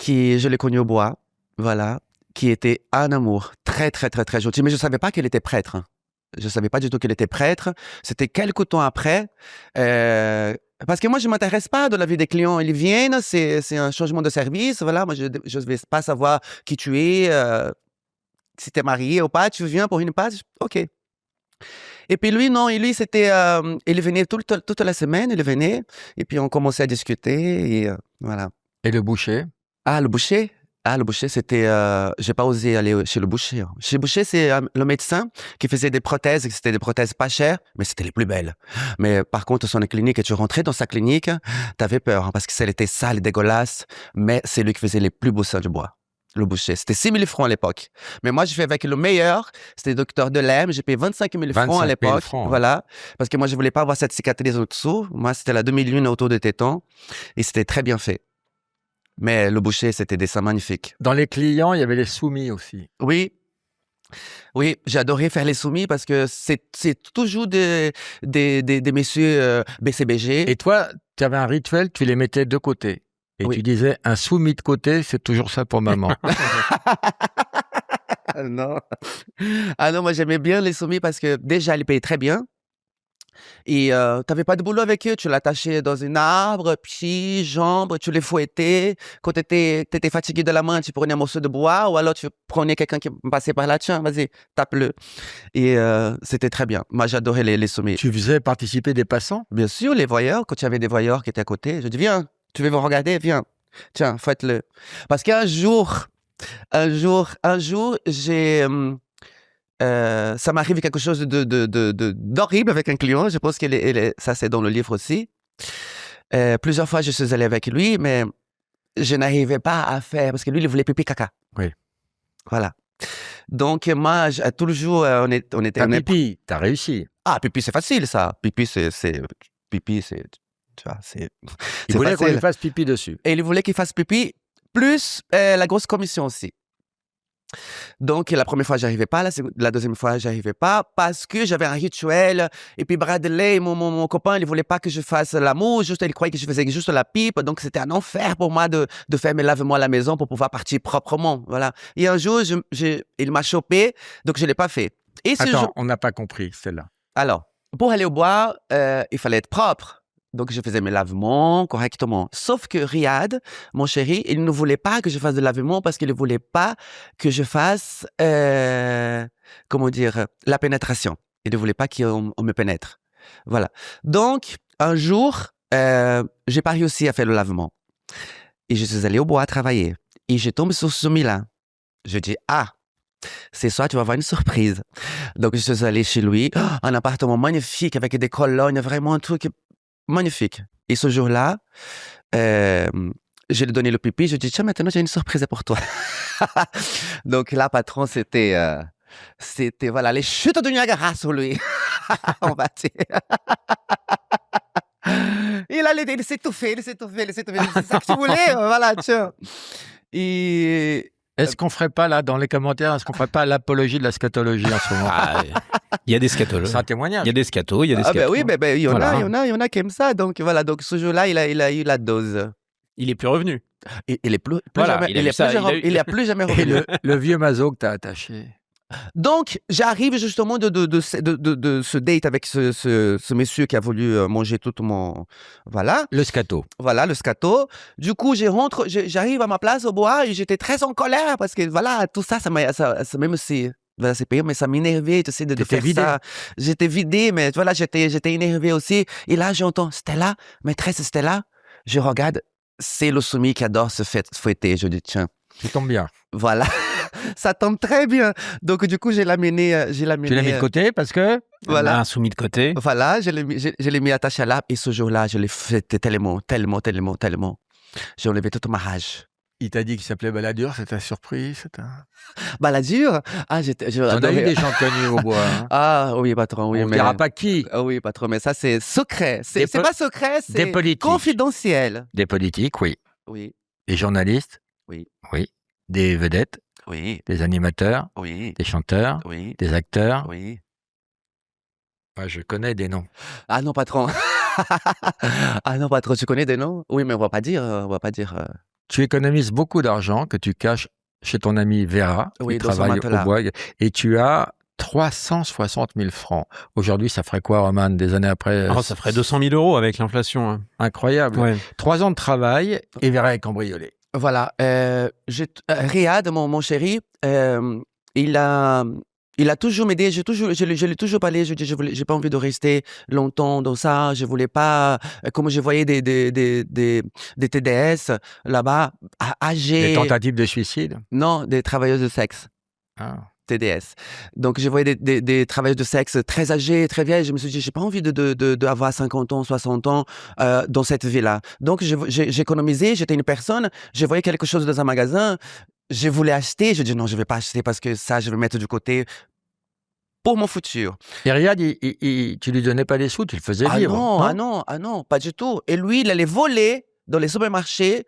je l'ai connu au bois. Voilà. Qui était un amour. Très, très, très, très gentil. Mais je savais pas qu'il était prêtre. Hein. Je savais pas du tout qu'il était prêtre. C'était quelques temps après. Parce que moi, je m'intéresse pas de la vie des clients. Ils viennent, c'est un changement de service. Voilà, moi, je ne vais pas savoir qui tu es, si tu es marié ou pas. Tu viens pour une page? OK. Et puis lui, non, lui, c'était, il venait toute la semaine, il venait. Et puis, on commençait à discuter et voilà. Et le boucher? Ah, le boucher? Ah, le boucher, c'était... j'ai pas osé aller chez le boucher. Hein. Chez le boucher, c'est le médecin qui faisait des prothèses, et c'était des prothèses pas chères, mais c'était les plus belles. Mais par contre, son clinique, et tu rentrais dans sa clinique, t'avais peur, hein, parce que celle était sale et dégueulasse, mais c'est lui qui faisait les plus beaux seins du bois. Le boucher. C'était 6 000 francs à l'époque. Mais moi, j'ai fait avec le meilleur, c'était le docteur Delem. J'ai payé 25 000 francs à l'époque. Voilà. Parce que moi, je voulais pas avoir cette cicatrice en dessous. Moi, c'était la demi-lune autour de téton. Et c'était très bien fait. Mais le boucher, c'était des seins magnifiques. Dans les clients, il y avait les soumis aussi. Oui. Oui, j'adorais faire les soumis parce que c'est toujours des messieurs BCBG. Et toi, tu avais un rituel, tu les mettais de côté. Et Oui. tu disais, un soumis de côté, c'est toujours ça pour maman. Non. Ah non, moi j'aimais bien les soumis parce que déjà, ils payaient très bien. Et t'avais pas de boulot avec eux, tu l'attachais dans un arbre, pieds, jambes, tu les fouettais. Quand t'étais fatigué de la main, tu prenais un morceau de bois ou alors tu prenais quelqu'un qui passait par là, tiens, vas-y, tape-le. Et c'était très bien. Moi, j'adorais les soumis. Tu faisais participer des passants? Bien sûr, les voyeurs, quand il y avait des voyeurs qui étaient à côté, je dis, viens, tu veux me regarder, viens. Tiens, fouette-le. Parce qu'un jour, j'ai... ça m'arrive quelque chose d'horrible avec un client. Je pense que ça, c'est dans le livre aussi. Plusieurs fois, je suis allé avec lui, mais je n'arrivais pas à faire parce que lui, il voulait pipi caca. Oui. Voilà. Donc, moi, tout le jour, on était... Pipi, t'as réussi. Ah, pipi, c'est facile, ça. Pipi, Pipi, c'est... Tu vois, c'est... Il voulait qu'on lui fasse pipi dessus. Et il voulait qu'il fasse pipi, plus la grosse commission aussi. Donc, la première fois, j'arrivais pas. La deuxième fois, j'arrivais pas parce que j'avais un rituel. Et puis, Bradley, mon copain, il voulait pas que je fasse l'amour. Juste, il croyait que je faisais juste la pipe. Donc, c'était un enfer pour moi de faire mes lavements à la maison pour pouvoir partir proprement. Voilà. Et un jour, il m'a chopé. Donc, je l'ai pas fait. Et Attends, on n'a pas compris celle-là. Alors, pour aller au bois, il fallait être propre. Donc, je faisais mes lavements correctement. Sauf que Riyad, mon chéri, il ne voulait pas que je fasse de lavement parce qu'il ne voulait pas que je fasse, comment dire, la pénétration. Il ne voulait pas qu'on me pénètre. Voilà. Donc, un jour, j'ai pas réussi à faire le lavement. Et je suis allé au bois travailler. Et je tombe sur ce Milan. Je dis, ce soir, tu vas avoir une surprise. Donc, je suis allé chez lui. Un appartement magnifique avec des colonnes, vraiment un truc magnifique. Et ce jour-là, je lui ai donné le pipi. Je lui ai dit, tiens, maintenant, j'ai une surprise pour toi. Donc là, patron, c'était, voilà, les chutes de Niagara sur lui. On va dire. Il s'est étouffé. C'est ça que tu voulais, voilà, tiens. Et... Est-ce qu'on ferait pas là, dans les commentaires, est-ce qu'on ferait pas l'apologie de la scatologie en ce moment? Il y a des scatologues. C'est un témoignage. Il y a des scatos, il y a des Ah scatos. ben oui, il y en Voilà. a, il y en a qui aiment ça. Donc voilà, donc ce jour-là, il a eu la dose. Il est plus revenu. Il est plus Voilà, jamais, il a eu ça, il a plus jamais Et revenu. le vieux maso que t'as attaché. Donc, j'arrive justement de ce date avec ce monsieur qui a voulu manger tout mon... Voilà, Le scato. voilà, le scato. Du coup, j'arrive à ma place au bois et j'étais très en colère parce que, voilà, tout ça, même si... Voilà, c'est payant, mais ça m'énervait, tu sais, de faire vidé. ça. J'étais vidé, mais voilà, j'étais énervé aussi. Et là, j'entends Stella, maîtresse Stella. Je regarde, c'est le soumis qui adore se fouetter. Je dis, tiens, Tu tombes bien. voilà. Ça tombe très bien. Donc, du coup, je l'ai amené. Tu l'as mis de côté parce que Voilà. Un soumis de côté. Voilà, je l'ai mis attaché à l'arbre. Et ce jour-là, je l'ai fait tellement. J'ai enlevé toute ma rage. il t'a dit qu'il s'appelait Balladur, c'est ta surprise. Balladur? Ah, T'en as eu des gens connus au bois. Hein. Ah, oui, patron, oui. On ne dira pas qui. Ah oui, patron, mais ça, c'est secret. C'est pas secret, Des c'est politiques. confidentiel. Des politiques, oui. Oui, Des journalistes, oui, oui. Des vedettes, oui, des animateurs, oui, des chanteurs, oui, des acteurs. oui. Moi, je connais des noms. Ah non, patron. Ah non, patron, tu connais des noms? Oui, mais on va pas dire. Tu économises beaucoup d'argent que tu caches chez ton ami Vera, Oui, qui dans son travaille au matelas. bois, et tu as 360 000 francs. Aujourd'hui, ça ferait quoi, Roman, des années après? Oh, ça ferait 200 000 euros avec l'inflation. Hein. Incroyable. Ouais. 3 ans de travail et Vera est cambriolée. Voilà. Riyad, mon chéri, il a toujours m'aidé. Je l'ai toujours parlé. Je dis, j'ai pas envie de rester longtemps dans ça. Je voulais pas, comme je voyais des TDS là-bas, Des âgés. tentatives de suicide. Non, des travailleuses de sexe. Ah. TDS. Donc, je voyais des travailleuses de sexe très âgées, très vieilles. Je me suis dit, j'ai pas envie d'avoir 50 ans, 60 ans dans cette vie-là. Donc, j'ai économisé. J'étais une personne. Je voyais quelque chose dans un magasin. Je voulais acheter. Je dis, non, je vais pas acheter parce que ça, je vais mettre du côté pour mon futur. Et Riyad, tu lui donnais pas les sous, tu le faisais vivre. Non, pas du tout. Et lui, il allait voler dans les supermarchés.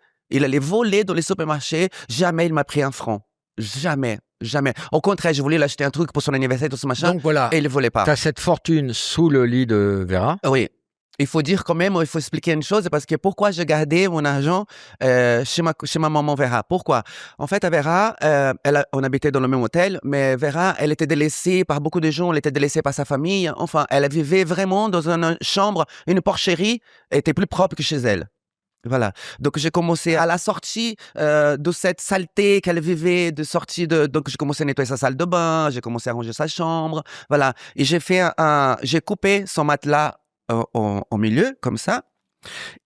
Jamais il m'a pris un franc. Jamais. Au contraire, je voulais l'acheter un truc pour son anniversaire, tout ce machin. Donc voilà, Et il ne voulait pas. tu as cette fortune sous le lit de Vera. Oui. Il faut dire quand même, il faut expliquer une chose, parce que pourquoi je gardais mon argent chez ma maman Vera. Pourquoi? En fait, à Vera, on habitait dans le même hôtel, mais Vera, elle était délaissée par beaucoup de gens, elle était délaissée par sa famille. Enfin, elle vivait vraiment dans une chambre, une porcherie, elle était plus propre que chez elle. Voilà. Donc, j'ai commencé à la sortie de cette saleté qu'elle vivait, donc j'ai commencé à nettoyer sa salle de bain, j'ai commencé à ranger sa chambre, voilà. Et j'ai coupé son matelas au milieu, comme ça,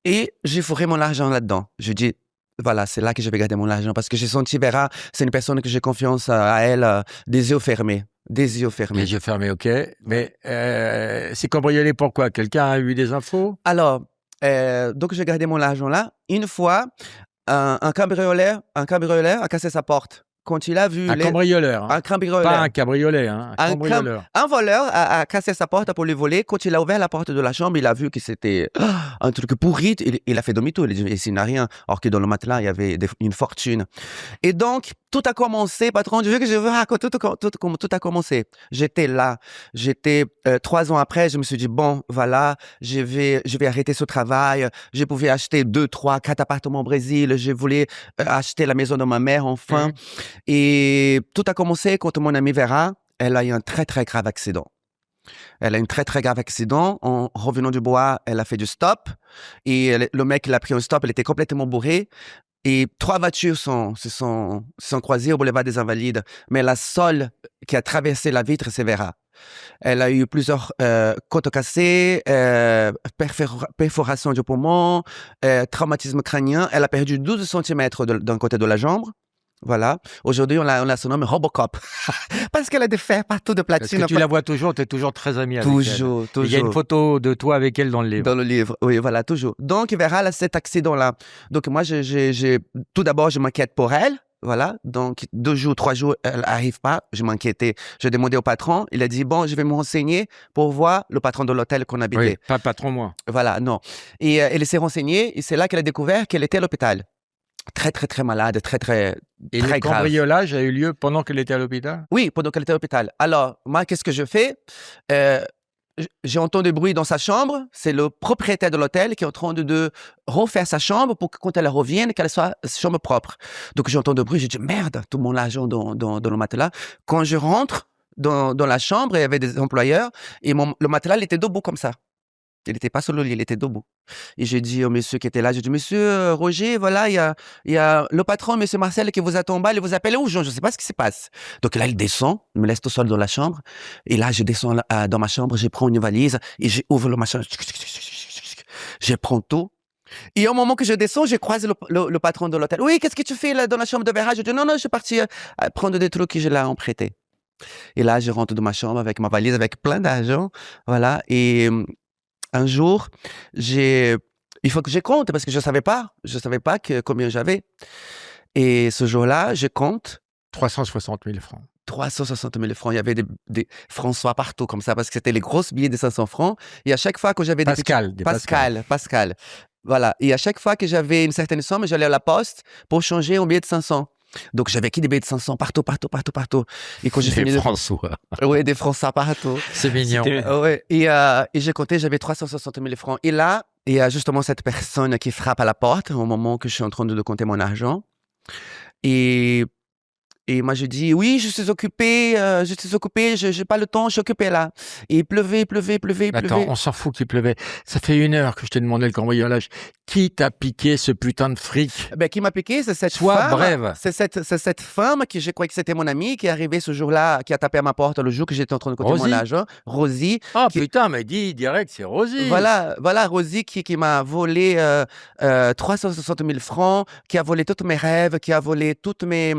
et j'ai fourré mon argent là-dedans. Je dis, voilà, c'est là que je vais garder mon argent, parce que j'ai senti Vera, c'est une personne que j'ai confiance à elle, des yeux fermés. Les yeux fermés, ok. Mais c'est cambriolé pourquoi? Quelqu'un a eu des infos? Alors, donc j'ai gardé mon argent là. Une fois, un cambrioleur a cassé sa porte. quand il a vu Un cambrioleur. Hein. un cambrioleur, Pas un cabriolet, hein, un cambrioleur. Un voleur a cassé sa porte pour lui voler. Quand il a ouvert la porte de la chambre, il a vu que c'était un truc pourri. Il a fait demi-tour. Il a dit, ici, il n'y a rien. Alors que dans le matelas, il y avait une fortune. Et donc, tout a commencé, patron. Je veux raconter comment tout a commencé. J'étais là. 3 ans après, je me suis dit, bon, voilà, je vais arrêter ce travail. Je pouvais acheter 2, 3, 4 appartements au Brésil. Je voulais acheter la maison de ma mère, enfin. Et tout a commencé quand mon amie Vera, elle a eu un très, très grave accident. Elle a eu un très, très grave accident. En revenant du bois, elle a fait du stop. Et le mec, il a pris un stop. Elle était complètement bourrée. Et 3 voitures se sont croisées au boulevard des Invalides. Mais la seule qui a traversé la vitre, c'est Vera. Elle a eu plusieurs côtes cassées, perforation du poumon, traumatisme crânien. Elle a perdu 12 cm d'un côté de la jambe. Voilà. Aujourd'hui, on la surnomme Robocop. Parce qu'elle a des fers partout de platine. Est-ce que tu la vois toujours? Tu es toujours très ami avec elle. Toujours. Il y a une photo de toi avec elle dans le livre. Dans le livre, oui, voilà, toujours. Donc, Vera, elle a cet accident-là. Donc, moi, tout d'abord, je m'inquiète pour elle. Voilà. Donc, 2 jours, 3 jours, elle n'arrive pas. Je m'inquiétais. Je demandais au patron. Il a dit, bon, je vais me renseigner pour voir le patron de l'hôtel qu'on habitait. Oui, pas patron, moi. Voilà, non. Et elle s'est renseignée et c'est là qu'elle a découvert qu'elle était à l'hôpital. Très, très, très malade, très, très, et très le grave. cambriolage a eu lieu pendant qu'elle était à l'hôpital? Oui, pendant qu'elle était à l'hôpital. Alors, moi, qu'est-ce que je fais? J'ai entendu bruit dans sa chambre. C'est le propriétaire de l'hôtel qui est en train de refaire sa chambre pour que quand elle revienne, qu'elle soit chambre propre. Donc, j'entends du bruit. J'ai dit, merde, tout mon argent dans le matelas. Quand je rentre dans la chambre, il y avait des employeurs et le matelas, il était debout comme ça. Il n'était pas sur le lit, il était debout. Et j'ai dit au monsieur qui était là, j'ai dit, monsieur Roger, voilà, il y a le patron, monsieur Marcel, qui vous attend en bas, il vous appelle urgent, je ne sais pas ce qui se passe. Donc là, il descend, il me laisse tout seul dans la chambre. Et là, je descends dans ma chambre, je prends une valise et j'ouvre le machin. Je prends tout. Et au moment que je descends, je croise le patron de l'hôtel. Oui, qu'est-ce que tu fais là dans la chambre de Vera? Je dis, non, je suis parti prendre des trucs que je l'ai emprunté. Et là, je rentre dans ma chambre avec ma valise, avec plein d'argent. Voilà. Et un jour, il faut que je compte parce que je savais pas combien j'avais. Et ce jour-là, je compte 360 000 francs. 360 000 francs. Il y avait des François partout comme ça parce que c'était les grosses billets de 500 francs. Et à chaque fois que j'avais Pascal. Voilà. Et à chaque fois que j'avais une certaine somme, j'allais à la poste pour changer en billet de 500. Donc, j'avais qui des billets de 500 partout. Et quand j'ai fini François. Oui, des François partout. C'est mignon. Ouais. Et j'ai compté, j'avais 360 000 francs. Et là, il y a justement cette personne qui frappe à la porte au moment que je suis en train de compter mon argent. Et moi, je dis, oui, je suis occupé, je n'ai pas le temps, je suis occupé là. Et il pleuvait. Attends, on s'en fout qu'il pleuvait. Ça fait 1 heure que je t'ai demandé le cambriolage. Qui t'a piqué ce putain de fric? Qui m'a piqué, c'est cette Sois femme. brève. C'est cette femme qui, je crois que c'était mon amie, qui est arrivée ce jour-là, qui a tapé à ma porte le jour que j'étais en train de compter mon argent. Rosie. Ah putain, mais dis direct, c'est Rosie. Voilà, Rosie qui m'a volé 360 000 francs, qui a volé tous mes rêves, qui a volé toutes mes...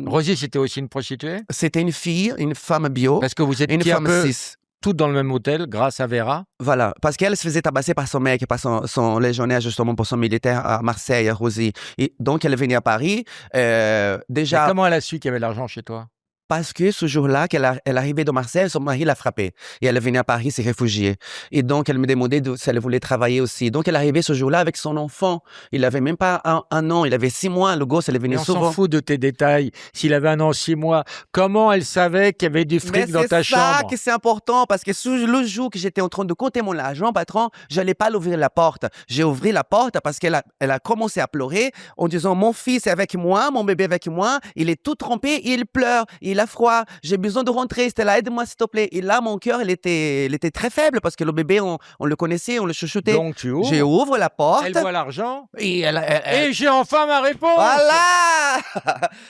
Rosie, c'était aussi une prostituée? C'était une fille, une femme bio. Parce que vous êtes une femme cis. Toutes dans le même hôtel, grâce à Vera. Voilà, parce qu'elle se faisait tabasser par son mec, par son légionnaire, justement, pour son militaire à Marseille, Rosie. Et donc, elle venait à Paris. Déjà. Mais comment elle a su qu'il y avait de l'argent chez toi? Parce que ce jour-là, elle arrivait de Marseille, son mari l'a frappée. Et elle venait à Paris se réfugier. Et donc, elle me demandait si elle voulait travailler aussi. Donc, elle arrivait ce jour-là avec son enfant. Il avait même pas un an, il avait 6 mois. Le gosse, elle venait souvent. On s'en fout de tes détails. S'il avait 1 an, 6 mois, comment elle savait qu'il y avait du fric dans ta chambre? C'est ça que c'est important, parce que le jour que j'étais en train de compter mon argent, patron, je n'allais pas l'ouvrir la porte. J'ai ouvert la porte parce qu'elle a commencé à pleurer en disant, mon fils est avec moi, mon bébé avec moi, il est tout trempé, il pleure, il a froid, j'ai besoin de rentrer, Stella, aide-moi s'il te plaît. Et là, mon cœur, il était très faible parce que le bébé, on le connaissait, on le chouchoutait. Donc tu ouvres. J'ouvre la porte. Elle voit l'argent. Et j'ai enfin ma réponse. Voilà.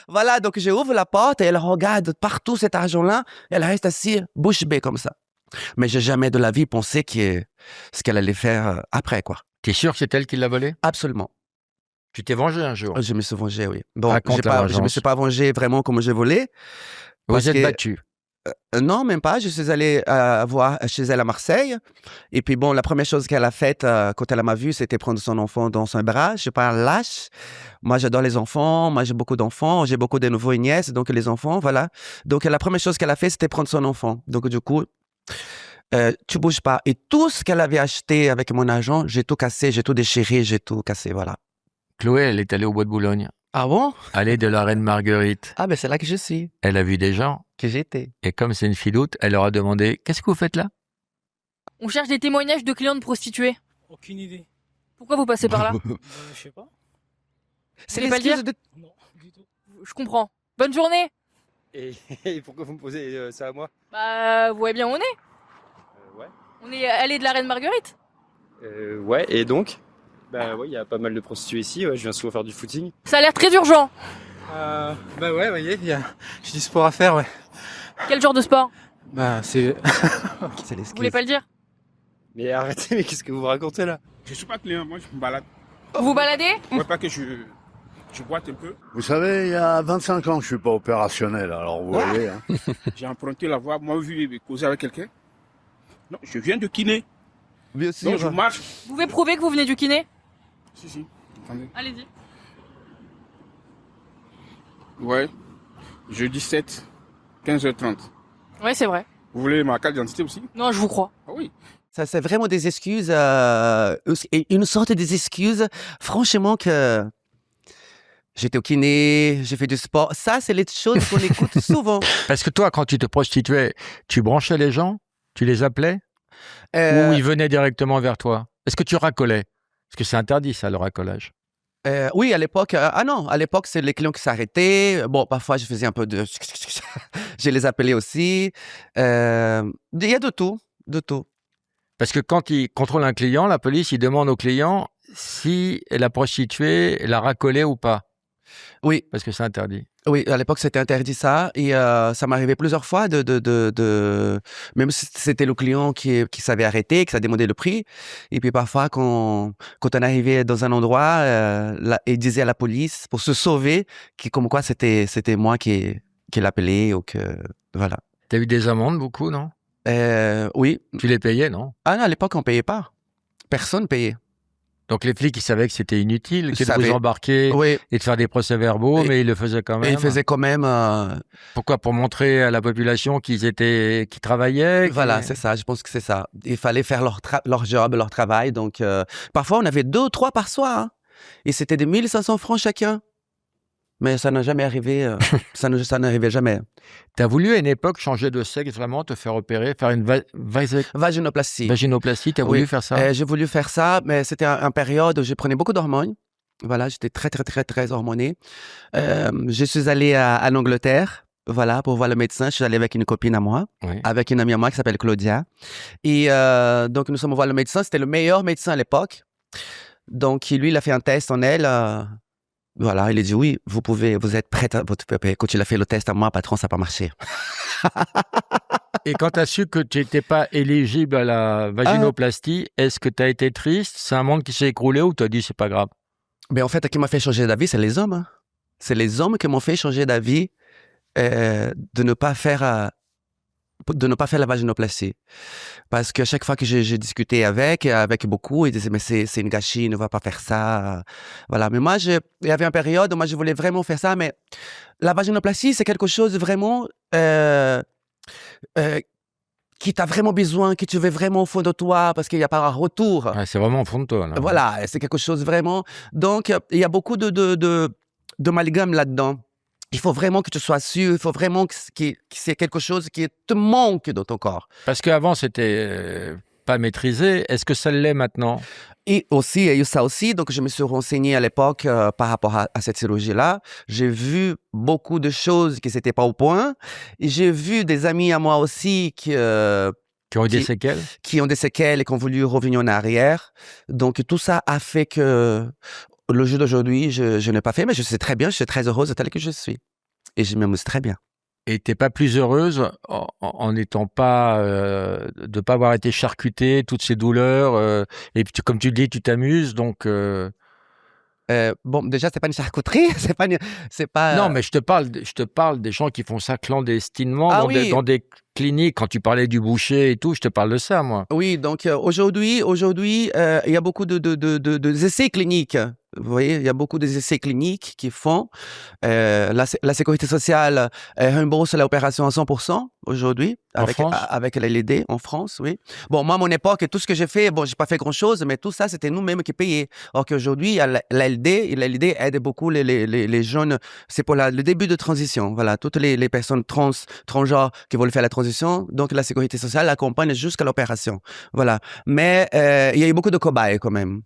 Voilà, donc j'ouvre la porte et elle regarde partout cet argent-là. Elle reste assise, bouche bée comme ça. Mais j'ai jamais de la vie pensé ce qu'elle allait faire après, quoi. T'es sûr que c'est elle qui l'a volé? Absolument. Tu t'es vengé un jour? Je me suis vengé, oui. Bon, je me suis pas vengé vraiment comme je voulais. Vous êtes battu. Non, même pas. Je suis allé voir chez elle à Marseille. Et puis bon, la première chose qu'elle a faite quand elle m'a vu, c'était prendre son enfant dans son bras. Je suis pas un lâche. Moi, j'adore les enfants. Moi, j'ai beaucoup d'enfants. J'ai beaucoup de neveux et nièces. Donc, les enfants, voilà. Donc, la première chose qu'elle a fait, c'était prendre son enfant. Donc, du coup, tu bouges pas. Et tout ce qu'elle avait acheté avec mon argent, j'ai tout cassé, j'ai tout déchiré, j'ai tout cassé, voilà. Chloé, elle est allée au Bois de Boulogne. Ah bon? Allée de la Reine Marguerite. Ah ben, c'est là que je suis, Elle a vu des gens. que j'étais. Et comme c'est une filoute, elle leur a demandé « Qu'est-ce que vous faites là ?» On cherche des témoignages de clients de prostituées. Aucune idée. Pourquoi vous passez par là? Je sais pas. C'est voulez pas le dire l'excuse de... Non, du tout. Je comprends. Bonne journée. Et pourquoi vous me posez ça à moi? Bah, vous voyez bien où on est. Ouais. On est allée de la Reine Marguerite. Ouais, et donc? Bah ouais, il y a pas mal de prostituées ici, ouais, je viens souvent faire du footing. Ça a l'air très urgent. Bah ouais, vous voyez, j'ai du sport à faire, ouais. Quel genre de sport? Bah c'est... C'est Vous l'excuse. voulez pas le dire? Mais arrêtez, mais qu'est-ce que vous me racontez là? Je suis pas client, moi je me balade. Vous vous baladez? Ouais, pas que je boite un peu. Vous savez, il y a 25 ans que je suis pas opérationnel, alors vous voyez. Hein. J'ai emprunté la voie, moi vu causer avec quelqu'un. Non, je viens de kiné. Bien sûr. Donc je marche. Vous pouvez prouver que vous venez du kiné? Si. Attendez. Allez-y. Ouais. Jeudi 7, 15h30. Ouais, c'est vrai. Vous voulez ma carte d'identité aussi? Non, je vous crois. Ah oui. Ça, c'est vraiment des excuses, et une sorte des excuses, franchement, que j'étais au kiné, j'ai fait du sport. Ça, c'est les choses qu'on écoute souvent. Parce que toi, quand tu te prostituais, tu branchais les gens? Tu les appelais? Ou ils venaient directement vers toi? Est-ce que tu racolais? Parce que c'est interdit, ça, le racolage. Oui, à l'époque, non, à l'époque, c'est les clients qui s'arrêtaient. Bon, parfois, je faisais un peu de... Je les appelais aussi. Il y a de tout, de tout. Parce que quand ils contrôlent un client, la police, ils demandent au client si la prostituée l'a racolé ou pas. Oui. Parce que c'est interdit. Oui, à l'époque, c'était interdit ça. Et ça m'arrivait plusieurs fois même si c'était le client qui s'avait arrêté, qui s'est demandé le prix. Et puis parfois, quand on arrivait dans un endroit, il disait à la police pour se sauver, comme quoi c'était moi qui l'appelais ou que... Voilà. T'as eu des amendes, beaucoup, non? Oui. Tu les payais, non? Ah non, à l'époque, on payait pas. Personne payait. Donc les flics, ils savaient que c'était inutile, Ils qu'ils de vous savaient. embarquer Oui. et de faire des procès-verbaux, Et- mais ils le faisaient quand même. Et ils faisaient quand même... Pourquoi? Pour montrer à la population qu'ils travaillaient? Voilà, c'est ça. Je pense que c'est ça. Il fallait faire leur job, leur travail. Donc, parfois, on avait 2 ou 3 par soir. Hein. Et c'était des 1500 francs chacun. Mais ça n'a jamais arrivé. Ça n'arrivait jamais. T'as voulu à une époque changer de sexe, vraiment, te faire opérer, faire une Vaginoplastie. vaginoplastie, t'as voulu Oui. faire ça? J'ai voulu faire ça, mais c'était une période où je prenais beaucoup d'hormones. Voilà, j'étais très, très, très, très hormonée. Je suis allé en Angleterre, voilà, pour voir le médecin. Je suis allé avec une copine à moi, Oui. avec une amie à moi qui s'appelle Claudia. Et donc, nous sommes voir le médecin. C'était le meilleur médecin à l'époque. Donc, lui, il a fait un test en elle. Voilà, il a dit oui, vous êtes prête. Quand il a fait le test à moi, patron, ça n'a pas marché. Et quand tu as su que tu n'étais pas éligible à la vaginoplastie, est-ce que tu as été triste? C'est un monde qui s'est écroulé ou tu as dit c'est pas grave? Mais en fait, ce qui m'a fait changer d'avis, c'est les hommes. Hein. C'est les hommes qui m'ont fait changer d'avis de ne pas faire la vaginoplastie. Parce que chaque fois que j'ai discuté avec beaucoup, ils disaient mais c'est une gâchis, ne va pas faire ça. Voilà. Mais moi, il y avait une période où moi je voulais vraiment faire ça, mais la vaginoplastie, c'est quelque chose de vraiment qui t'a vraiment besoin, que tu veux vraiment au fond de toi, parce qu'il n'y a pas un retour. Ouais, c'est vraiment au fond de toi. Là. Voilà, c'est quelque chose vraiment. Donc, il y a beaucoup d'amalgame là-dedans. Il faut vraiment que tu sois sûr, il faut vraiment que c'est quelque chose qui te manque dans ton corps. Parce qu'avant, c'était pas maîtrisé. Est-ce que ça l'est maintenant? Et aussi, il y a eu ça aussi. Donc, je me suis renseigné à l'époque par rapport à cette chirurgie-là. J'ai vu beaucoup de choses qui n'étaient pas au point. Et j'ai vu des amis à moi aussi qui ont eu des séquelles? Qui ont des séquelles et qui ont voulu revenir en arrière. Donc, tout ça a fait que le jour d'aujourd'hui, je n'ai pas fait, mais je sais très bien, je suis très heureuse telle que je suis. Et je m'amuse très bien. Et t'es pas plus heureuse en n'étant pas, de pas avoir été charcutée, toutes ces douleurs, et puis comme tu le dis, tu t'amuses, donc Bon, déjà, c'est pas une charcuterie, c'est pas. Non, mais je te parle des gens qui font ça clandestinement Ah dans des cliniques. Quand tu parlais du boucher et tout, je te parle de ça, moi. Oui, donc aujourd'hui, il y a beaucoup de essais cliniques. Vous voyez, il y a beaucoup d'essais cliniques qui font. La sécurité sociale rembourse l'opération à 100% aujourd'hui France avec l'ALD en France, oui. Bon, moi, à mon époque, tout ce que j'ai fait, bon, j'ai pas fait grand-chose, mais tout ça, c'était nous-mêmes qui payions. Or qu'aujourd'hui, il y a l'ALD et l'ALD aide beaucoup les jeunes. C'est pour le début de transition. Voilà, toutes les personnes transgenres qui veulent faire la transition. Donc, la sécurité sociale accompagne jusqu'à l'opération. Voilà. Mais il y a eu beaucoup de cobayes quand même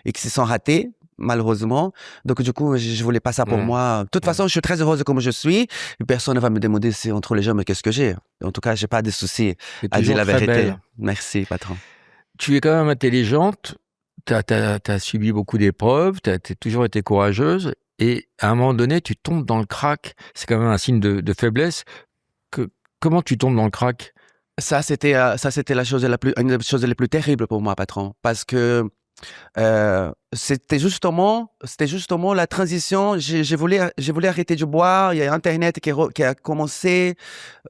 et qui se sont ratés, malheureusement. Donc, du coup, je voulais pas ça pour moi. De toute façon, je suis très heureuse comme je suis. Personne ne va me demander si entre les gens, mais qu'est-ce que j'ai. En tout cas, j'ai pas de soucis à dire la vérité. Belle. Merci, patron. Tu es quand même intelligente. T'as subi beaucoup d'épreuves. T'as toujours été courageuse. Et à un moment donné, tu tombes dans le crack. C'est quand même un signe de faiblesse. Comment tu tombes dans le crack? Ça, c'était une des choses les plus terribles pour moi, patron. Parce que c'était justement la transition. Je voulais arrêter de boire. Il y a Internet qui a commencé.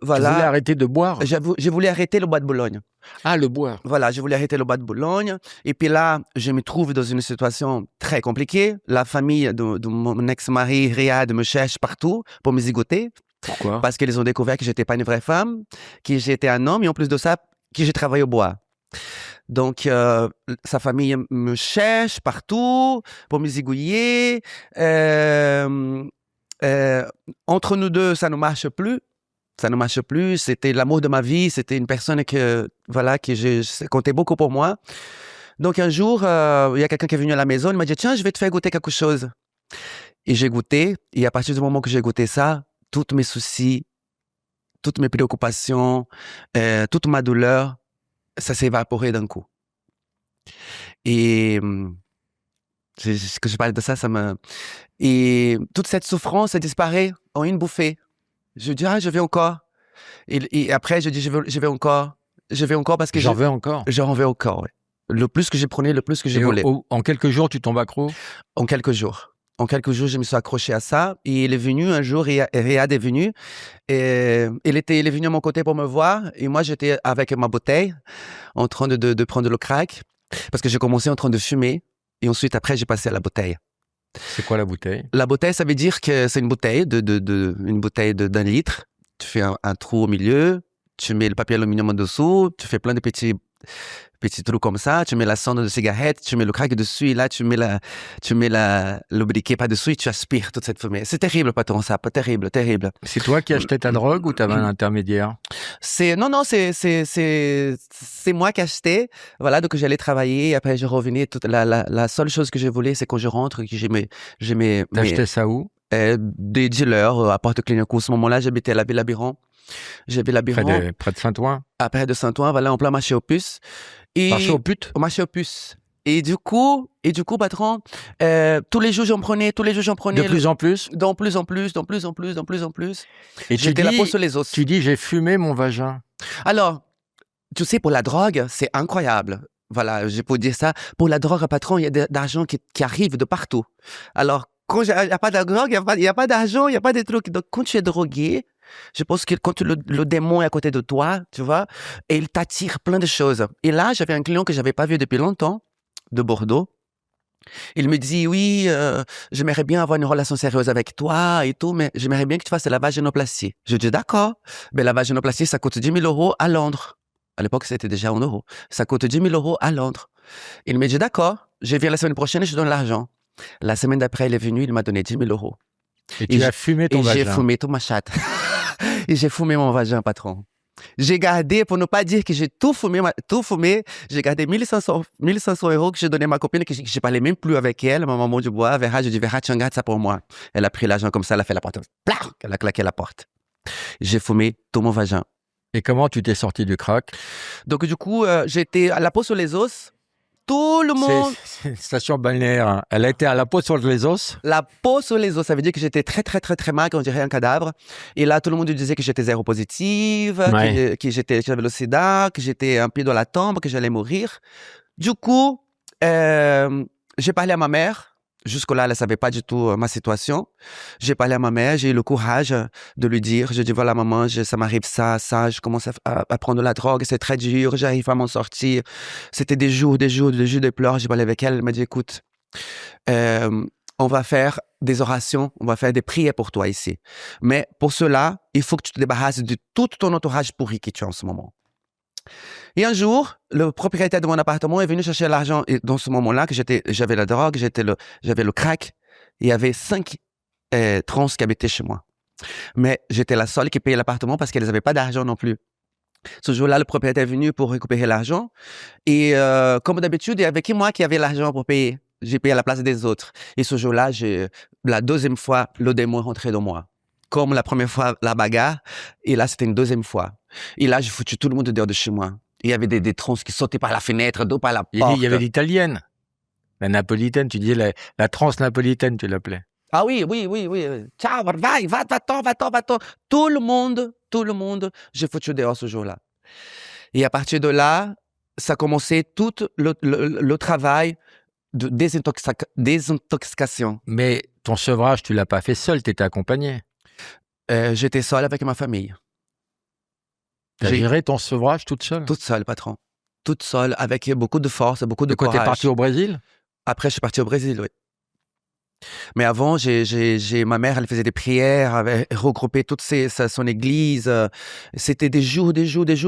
Voilà. Tu voulais arrêter de boire? Je voulais arrêter le bois de Boulogne. Ah, le boire. Voilà, je voulais arrêter le bois de Boulogne. Et puis là, je me trouve dans une situation très compliquée. La famille de mon ex-mari, Riyad, me cherche partout pour me zigoter. Pourquoi? Parce qu'ils ont découvert que j'étais pas une vraie femme, que j'étais un homme et en plus de ça, que j'ai travaillé au bois. Donc, sa famille me cherche partout pour me zigouiller. Entre nous deux, ça ne marche plus. Ça ne marche plus. C'était l'amour de ma vie. C'était une personne que je comptais beaucoup pour moi. Donc, un jour, il y a quelqu'un qui est venu à la maison. Il m'a dit, tiens, je vais te faire goûter quelque chose. Et j'ai goûté. Et à partir du moment que j'ai goûté ça, tous mes soucis, toutes mes préoccupations, toute ma douleur, ça s'est évaporé d'un coup. Et que je parle de ça, et toute cette souffrance, elle disparaît en une bouffée. Je dis, je vais encore. Et après, je dis, je vais encore. Je vais encore parce que j'en veux encore. J'en veux encore, oui. Le plus que je prenais, le plus que je voulais. En quelques jours, tu tombes accro? En quelques jours. En quelques jours, je me suis accroché à ça. Et il est venu un jour, Riyad est venu. Et il est venu à mon côté pour me voir. Et moi, j'étais avec ma bouteille, en train de prendre le crack. Parce que j'ai commencé en train de fumer. Et ensuite, après, j'ai passé à la bouteille. C'est quoi la bouteille? La bouteille, ça veut dire que c'est une bouteille une bouteille d'1 litre. Tu fais un trou au milieu. Tu mets le papier aluminium en dessous. Tu fais plein de petits trous comme ça, tu mets la sonde de cigarette, tu mets le crack dessus, et là, tu mets le briquet par-dessus et tu aspires toute cette fumée. C'est terrible, patron, ça, terrible, terrible. C'est toi qui achetais ta drogue ou t'avais un intermédiaire? Non, c'est moi qui achetais. Voilà, donc j'allais travailler, après je revenais. La seule chose que je voulais, c'est quand je rentre, que j'aimais. T'achetais ça où? Des dealers à Porte-Clignancourt. À ce moment-là, j'habitais à la Ville Abiran. Près de Saint-Ouen? Près de Saint-Ouen, voilà, en plein marché aux puces. Marché aux putes? Au marché aux puces. Et du coup, patron, tous les jours j'en prenais. De plus en plus? De plus en plus. Et j'étais la peau sur les os. Tu dis, j'ai fumé mon vagin. Alors, tu sais, pour la drogue, c'est incroyable. Voilà, je peux dire ça. Pour la drogue, patron, il y a de l'argent qui arrive de partout. Alors, quand il n'y a pas de drogue, il n'y a pas d'argent, il n'y a pas de trucs. Donc, quand tu es drogué, je pense que quand le démon est à côté de toi, tu vois, et il t'attire plein de choses. Et là, j'avais un client que j'avais pas vu depuis longtemps, de Bordeaux. Il me dit, oui, j'aimerais bien avoir une relation sérieuse avec toi et tout, mais j'aimerais bien que tu fasses la vaginoplastie. Je dis, d'accord. Mais la vaginoplastie, ça coûte 10 000 € à Londres. À l'époque, c'était déjà en euros. Ça coûte 10 000 € à Londres. Il me dit, d'accord, je viens la semaine prochaine et je donne l'argent. La semaine d'après, il est venu, il m'a donné 10 000 €. Et tu as fumé ton vagin. Et j'ai fumé toute ma chatte. Et j'ai fumé mon vagin, patron. J'ai gardé, pour ne pas dire que j'ai tout fumé, j'ai gardé 1500 € que j'ai donné à ma copine, que je parlais même plus avec elle, ma maman du bois, Vera, je dis, Vera, tiens, garde ça pour moi. Elle a pris l'argent comme ça, elle a fait la porte, plac, elle a claqué la porte. J'ai fumé tout mon vagin. Et comment tu t'es sorti du crack? Donc, du coup, j'étais à la peau sur les os. Tout le monde. C'est une station balnéaire. Hein. Elle a été à la peau sur les os? La peau sur les os, ça veut dire que j'étais très, très, très, très maigre, on dirait un cadavre. Et là, tout le monde disait que j'étais séropositive, ouais. que j'avais le sida, que j'étais un pied dans la tombe, que j'allais mourir. Du coup, j'ai parlé à ma mère. Jusque-là, elle ne savait pas du tout ma situation. J'ai parlé à ma mère, j'ai eu le courage de lui dire. Je dis, voilà, maman, ça m'arrive ça, je commence à prendre de la drogue, c'est très dur, j'arrive pas à m'en sortir. C'était des jours de pleurs. J'ai parlé avec elle, elle m'a dit, écoute, on va faire des orations, on va faire des prières pour toi ici. Mais pour cela, il faut que tu te débarrasses de tout ton entourage pourri que tu as en ce moment. Et un jour, le propriétaire de mon appartement est venu chercher l'argent. Et dans ce moment-là, j'avais la drogue, j'avais le crack. Il y avait 5 trans qui habitaient chez moi. Mais j'étais la seule qui payait l'appartement parce qu'elles n'avaient pas d'argent non plus. Ce jour-là, le propriétaire est venu pour récupérer l'argent. Et comme d'habitude, il y avait que moi qui avait l'argent pour payer. J'ai payé à la place des autres. Et ce jour-là, la deuxième fois, le démon est rentré dans moi. Comme la première fois, la bagarre. Et là, c'était une deuxième fois. Et là, j'ai foutu tout le monde dehors de chez moi. Il y avait des trans qui sautaient par la fenêtre, d'autres par la porte. Il y avait l'italienne, la napolitaine, tu disais la trans-napolitaine, tu l'appelais. Ah oui. Ciao, va-t'en. Tout le monde, j'ai foutu dehors ce jour-là. Et à partir de là, ça a commencé tout le travail de désintoxication. Mais ton sevrage, tu l'as pas fait seul, tu étais accompagné. J'étais seule avec ma famille. T'as géré ton sevrage toute seule? Toute seule, patron. Toute seule, avec beaucoup de force, beaucoup de courage. T'es parti au Brésil? Après, je suis parti au Brésil, oui. Mais avant, ma mère, elle faisait des prières, avait regroupé toute son église. C'était des jours,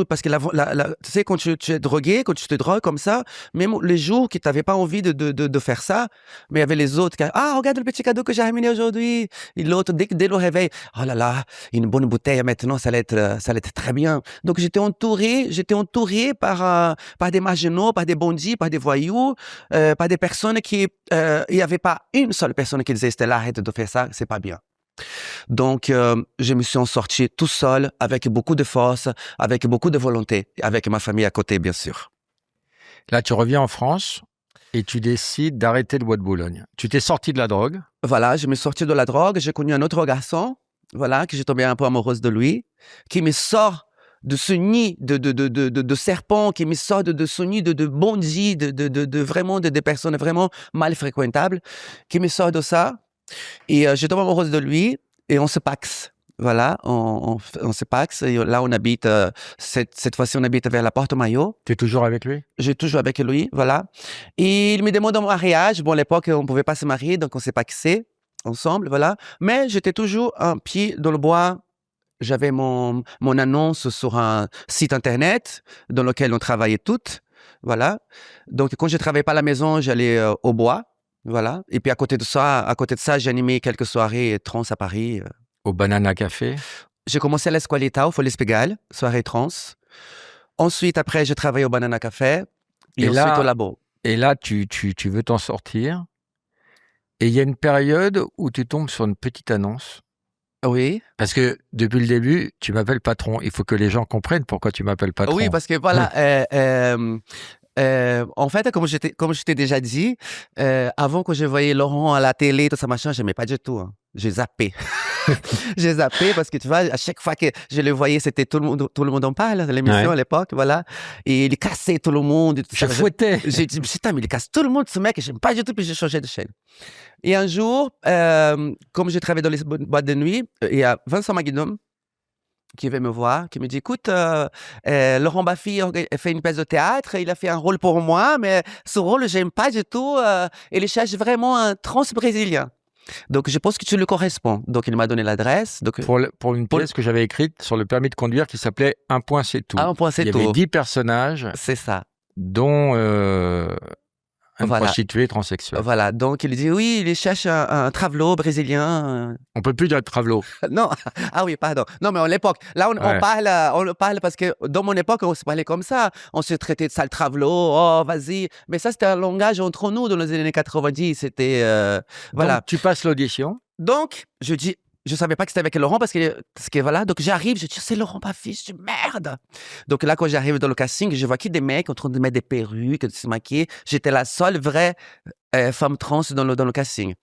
parce que tu sais, quand tu es drogué, quand tu te drogues comme ça, même les jours que tu n'avais pas envie de faire ça, mais il y avait les autres qui, regarde le petit cadeau que j'ai ramené aujourd'hui. Et l'autre, dès le réveil, oh là là, une bonne bouteille maintenant, ça allait être très bien. Donc j'étais entouré par des marginaux, par des bandits, par des voyous, par des personnes qui, il n'y avait pas une seule personne qui disait Stella, arrête de faire ça, c'est pas bien. Donc, je me suis en sorti tout seul, avec beaucoup de force, avec beaucoup de volonté, avec ma famille à côté, bien sûr. Là, tu reviens en France et tu décides d'arrêter le bois de Boulogne. Tu t'es sorti de la drogue? Voilà, je me suis sorti de la drogue, j'ai connu un autre garçon, voilà, que j'ai tombé un peu amoureuse de lui, qui me sort de ce nid de serpents, qui me sort de ce nid de bandits, vraiment des personnes vraiment mal fréquentables, qui me sort de ça. Et je tombe amoureuse de lui et on se paxe. Voilà, on se paxe. Et là, on habite, cette fois-ci, on habite vers la Porte Maillot. Tu es toujours avec lui? J'ai toujours avec lui, voilà. Et il me demande un mariage. Bon, à l'époque, on ne pouvait pas se marier, donc on s'est paxé ensemble, voilà. Mais j'étais toujours un pied dans le bois. J'avais mon annonce sur un site internet dans lequel on travaillait toutes, voilà. Donc, quand je ne travaillais pas à la maison, j'allais au bois, voilà. Et puis, à côté de ça, j'ai animé quelques soirées trans à Paris. Au Banana Café? J'ai commencé à l'Esqualita, au Folies Pigalle, soirée trans. Ensuite, après, j'ai travaillé au Banana Café et ensuite là, au Labo. Et là, tu veux t'en sortir. Et il y a une période où tu tombes sur une petite annonce. Oui. Parce que depuis le début, tu m'appelles patron. Il faut que les gens comprennent pourquoi tu m'appelles patron. Oui, parce que voilà, en fait, comme je t'ai déjà dit, avant que je voyais Laurent à la télé, tout ça machin, j'aimais pas du tout. Hein. J'ai zappé. J'ai zappé parce que tu vois, à chaque fois que je le voyais, c'était tout le monde en parle, l'émission à l'époque, voilà. Et il cassait tout le monde. Et tout je fouettais. J'ai dit, putain, mais il casse tout le monde, ce mec, j'aime pas du tout, puis j'ai changé de chaîne. Et un jour, comme je travaillais dans les boîtes de nuit, il y a Vincent Maguidom qui veut me voir, qui me dit, écoute, Laurent Baffy fait une pièce de théâtre, il a fait un rôle pour moi, mais ce rôle, j'aime pas du tout, et il cherche vraiment un trans-brésilien. Donc, je pense que tu lui corresponds. Donc, il m'a donné l'adresse. Donc, pour une pièce que j'avais écrite sur le permis de conduire qui s'appelait Un point, c'est tout. Un point, c'est tout. Il y avait 10 personnages. C'est ça. Dont une prostituée transsexuelle. Voilà. Donc, il dit, oui, il cherche un travelo brésilien. On peut plus dire travelo. Non. Ah oui, pardon. Non, mais à l'époque, là, on parle parce que dans mon époque, on se parlait comme ça. On se traitait de sale travelo. Oh, vas-y. Mais ça, c'était un langage entre nous dans les années 90. C'était, voilà. Donc, tu passes l'audition. Donc, je dis, je savais pas que c'était avec Laurent parce que voilà. Donc j'arrive, je dis c'est Laurent Baffy, je dis merde. Donc là quand j'arrive dans le casting, je vois qu'il y a des mecs en train de mettre des perruques, de se maquiller. J'étais la seule vraie femme trans dans le casting.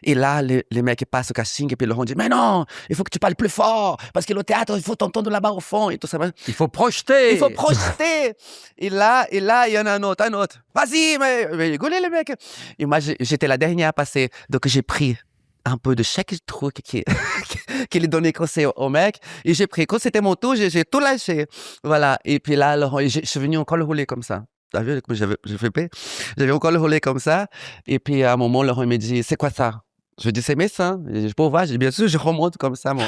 Et là les mecs passent au casting et puis Laurent dit mais non, il faut que tu parles plus fort parce que le théâtre il faut t'entendre là-bas au fond et tout ça. Il faut projeter. Il faut projeter. Et là, il y en a un autre. Vas-y, mais rigolez les mecs. Et moi, j'étais la dernière à passer. Donc, j'ai pris un peu de chaque truc qu'il donnait conseil au mec. Et j'ai pris, quand c'était mon tour, j'ai tout lâché. Voilà. Et puis là, Laurent, je suis venu encore le rouler comme ça. T'as vu, j'ai fait paix. J'avais encore le rouler comme ça. Et puis, à un moment, Laurent me dit, c'est quoi ça? Je dis, c'est mes seins. Je peux voir, bien sûr, je remonte comme ça mon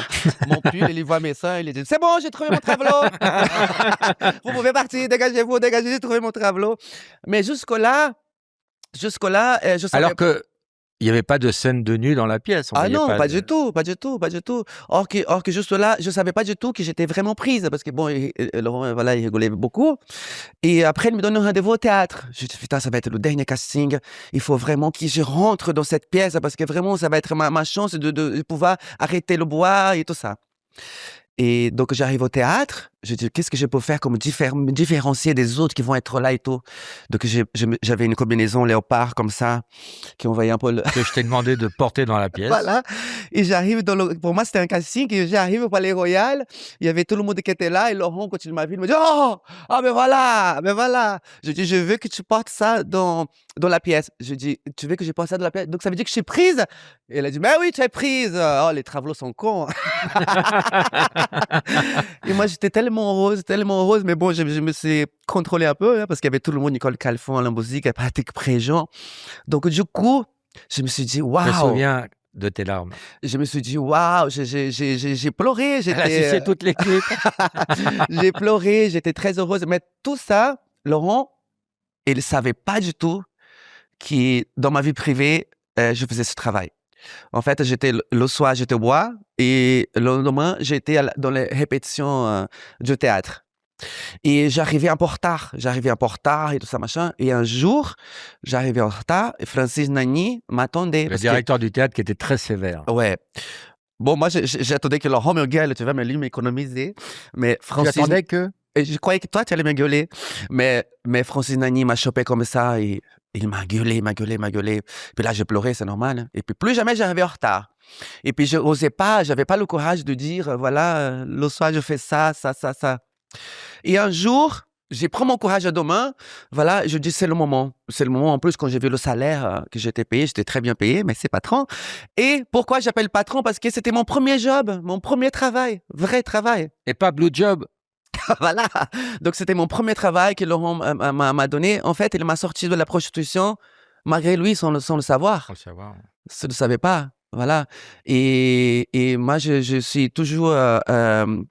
pull, il voit mes seins, il dit, c'est bon, j'ai trouvé mon travelot. Vous pouvez partir, dégagez-vous, j'ai trouvé mon travelot. Mais jusque-là, je savais. Alors que il n'y avait pas de scène de nu dans la pièce. On Ah voyait non, pas de- du tout, pas du tout, pas du tout. Or que juste là, je savais pas du tout que j'étais vraiment prise parce que bon, Laurent, voilà, il rigolait beaucoup. Et après, il me donne un rendez-vous au théâtre. Je dis, putain, ça va être le dernier casting. Il faut vraiment que je rentre dans cette pièce parce que vraiment, ça va être ma chance de pouvoir arrêter le bois et tout ça. Et donc, j'arrive au théâtre. Je dis, qu'est-ce que je peux faire comme me différencier des autres qui vont être là et tout. Donc, j'avais une combinaison léopard comme ça, qui envoyait un peu le... que je t'ai demandé de porter dans la pièce. Voilà. Et j'arrive pour moi, c'était un casting. Et j'arrive au Palais Royal. Il y avait tout le monde qui était là. Et Laurent, quand il m'a vu, il me dit, oh, ah, ben voilà, ben voilà. Je dis, je veux que tu portes ça dans la pièce. Je dis, tu veux que je porte ça dans la pièce? Donc, ça veut dire que je suis prise. Et elle a dit, mais oui, tu es prise. Oh, les travelots sont cons. Et moi, j'étais tellement rose. Mais bon, je me suis contrôlé un peu, hein, parce qu'il y avait tout le monde, Nicole Calfon, Alain Bouzik, Patrick Préjean. Donc, du coup, je me suis dit, Je me waouh. souviens de tes larmes. Je me suis dit, waouh, j'ai pleuré. Elle a sucé toute l'équipe. J'ai pleuré, j'étais très heureuse. Mais tout ça, Laurent, il ne savait pas du tout que dans ma vie privée, je faisais ce travail. En fait, le soir, j'étais au bois et le lendemain, j'étais dans les répétitions du théâtre. Et j'arrivais un peu en retard et tout ça, machin. Et un jour, j'arrivais en retard et Francis Nani m'attendait. Le directeur du théâtre qui était très sévère. Ouais. Bon, moi, j'attendais que Laurent me gueule, tu vois, mais lui m'économisait. Mais Tu Francis... attendais que Et je croyais que toi, tu allais me gueuler. Mais Francis Nani m'a chopé comme ça et il m'a gueulé. Puis là, j'ai pleuré, c'est normal. Et puis plus jamais j'arrivais en retard. Et puis je n'osais pas, j'avais pas le courage de dire, voilà, le soir, je fais ça. Et un jour, j'ai pris mon courage à deux mains. Voilà, je dis, c'est le moment. C'est le moment. En plus, quand j'ai vu le salaire que j'étais payé, j'étais très bien payé, mais c'est patron. Et pourquoi j'appelle patron? Parce que c'était mon premier job, mon premier travail, vrai travail. et pas Blue Job. Voilà. Donc, c'était mon premier travail que Laurent m'a donné. En fait, il m'a sorti de la prostitution, malgré lui, sans le savoir. Faut le savoir. Je ne le savais pas. Voilà. Et moi, je suis toujours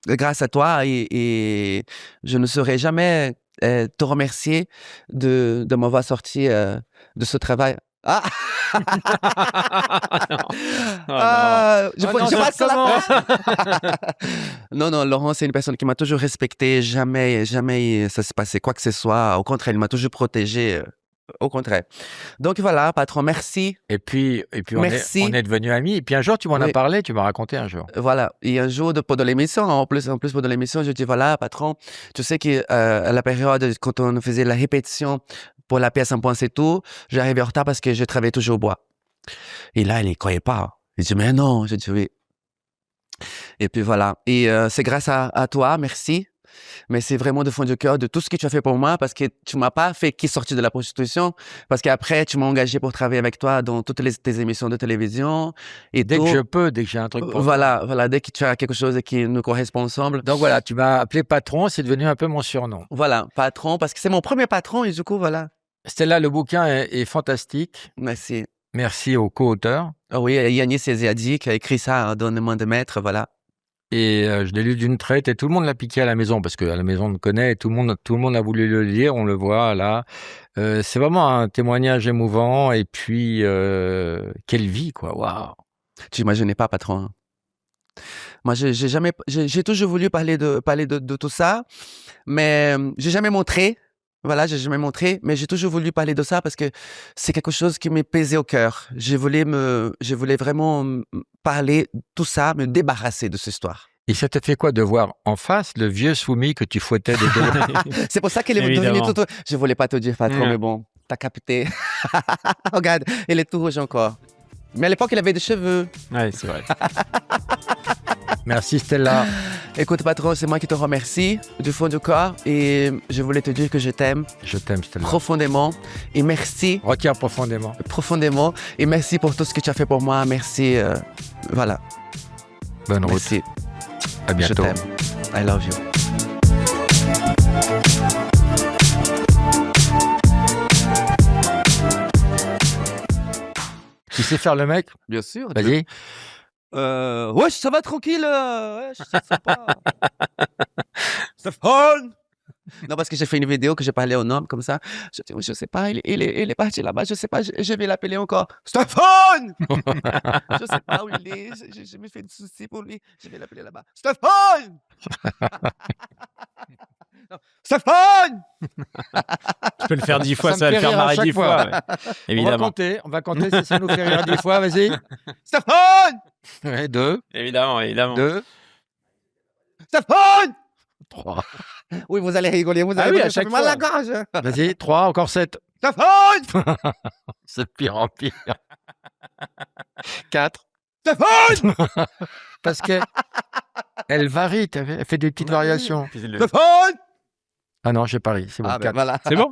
grâce à toi et je ne saurais jamais te remercier de m'avoir sorti de ce travail. Ah! Je passe la... Non, Laurent, c'est une personne qui m'a toujours respecté. Jamais ça s'est passé quoi que ce soit. Au contraire, il m'a toujours protégé. Au contraire. Donc voilà, patron, merci. Et puis Merci. on est devenus amis. Et puis un jour, tu m'en as Oui. parlé, tu m'as raconté un jour. Voilà. Et un jour, pendant l'émission, en plus pendant l'émission, je dis, voilà, patron, tu sais que à la période, quand on faisait la répétition pour la pièce Un point c'est tout, j'arrivais en retard parce que je travaillais toujours au bois. Et là, il ne croyait pas. Il dit, mais non. Je dis, oui. Et puis voilà. Et c'est grâce à toi, merci. Mais c'est vraiment de fond du cœur de tout ce que tu as fait pour moi parce que tu m'as pas fait qui sortir de la prostitution parce qu'après tu m'as engagé pour travailler avec toi dans toutes tes émissions de télévision et Dès tout. que je peux, dès que j'ai un truc pour toi. Voilà, dès que tu as quelque chose qui nous correspond ensemble. Donc voilà, tu m'as appelé patron, c'est devenu un peu mon surnom. Voilà, patron, parce que c'est mon premier patron et du coup, voilà. Stella, le bouquin est fantastique. Merci. Merci au co-auteur. Ah oui, Yannis Eziadi qui a écrit ça, hein, Donne-moi de maître, voilà. Et je l'ai lu d'une traite et tout le monde l'a piqué à la maison parce qu'à la maison on le connaît et tout le monde a voulu le lire, on le voit là. C'est vraiment un témoignage émouvant et puis quelle vie quoi, waouh. Tu imaginais pas, patron. Hein. Moi, j'ai toujours voulu parler de tout ça, mais j'ai jamais montré. Voilà, j'ai jamais montré, mais j'ai toujours voulu parler de ça parce que c'est quelque chose qui m'est pesé au cœur. Je voulais vraiment parler de tout ça, me débarrasser de cette histoire. Et ça te fait quoi de voir en face le vieux soumis que tu fouettais des deux? C'est pour ça qu'elle est devenue Évidemment. toute... Je voulais pas te dire, patron, Ouais. mais bon, t'as capté. Regarde, il est tout rouge encore. Mais à l'époque, il avait des cheveux. Ouais, c'est vrai. Merci Stella. Écoute, patron, c'est moi qui te remercie du fond du corps et je voulais te dire que je t'aime Je t'aime Stella. profondément et merci Retire profondément. profondément et merci pour tout ce que tu as fait pour moi. Merci. Voilà. Bonne route. Merci. À bientôt. Je t'aime. I love you. Tu sais faire le mec? Bien sûr. Vas-y. Wesh, ça va tranquille. Wesh, ça va pas. Stéphane! Non, parce que j'ai fait une vidéo que j'ai parlé au homme comme ça. Je sais pas, il est parti là-bas. Je sais pas, je vais l'appeler encore. Stéphane! Je sais pas où il est. Je me fais des soucis pour lui. Je vais l'appeler là-bas. Stéphane! Non, Stéphane! Tu peux le faire 10 fois, Ça me ça va le fait faire rire à marrer chaque 10 fois. ouais. On va Évidemment. compter si ça nous fait rire 10 fois, vas-y. Stéphane! Ouais, 2, Évidemment, évidemment. 2, Stéphane! 3. Oui, vous allez rigoler. Vous Ah allez oui, à ça chaque fait mal à la fois. gorge. Vas-y, 3, encore 7. Stéphane! C'est de pire en pire. 4. Stéphane! Parce que elle varie, elle fait des petites variations. Puis le- Stéphane! Ah non, j'ai pari, c'est bon. Ah ben 4. voilà. C'est bon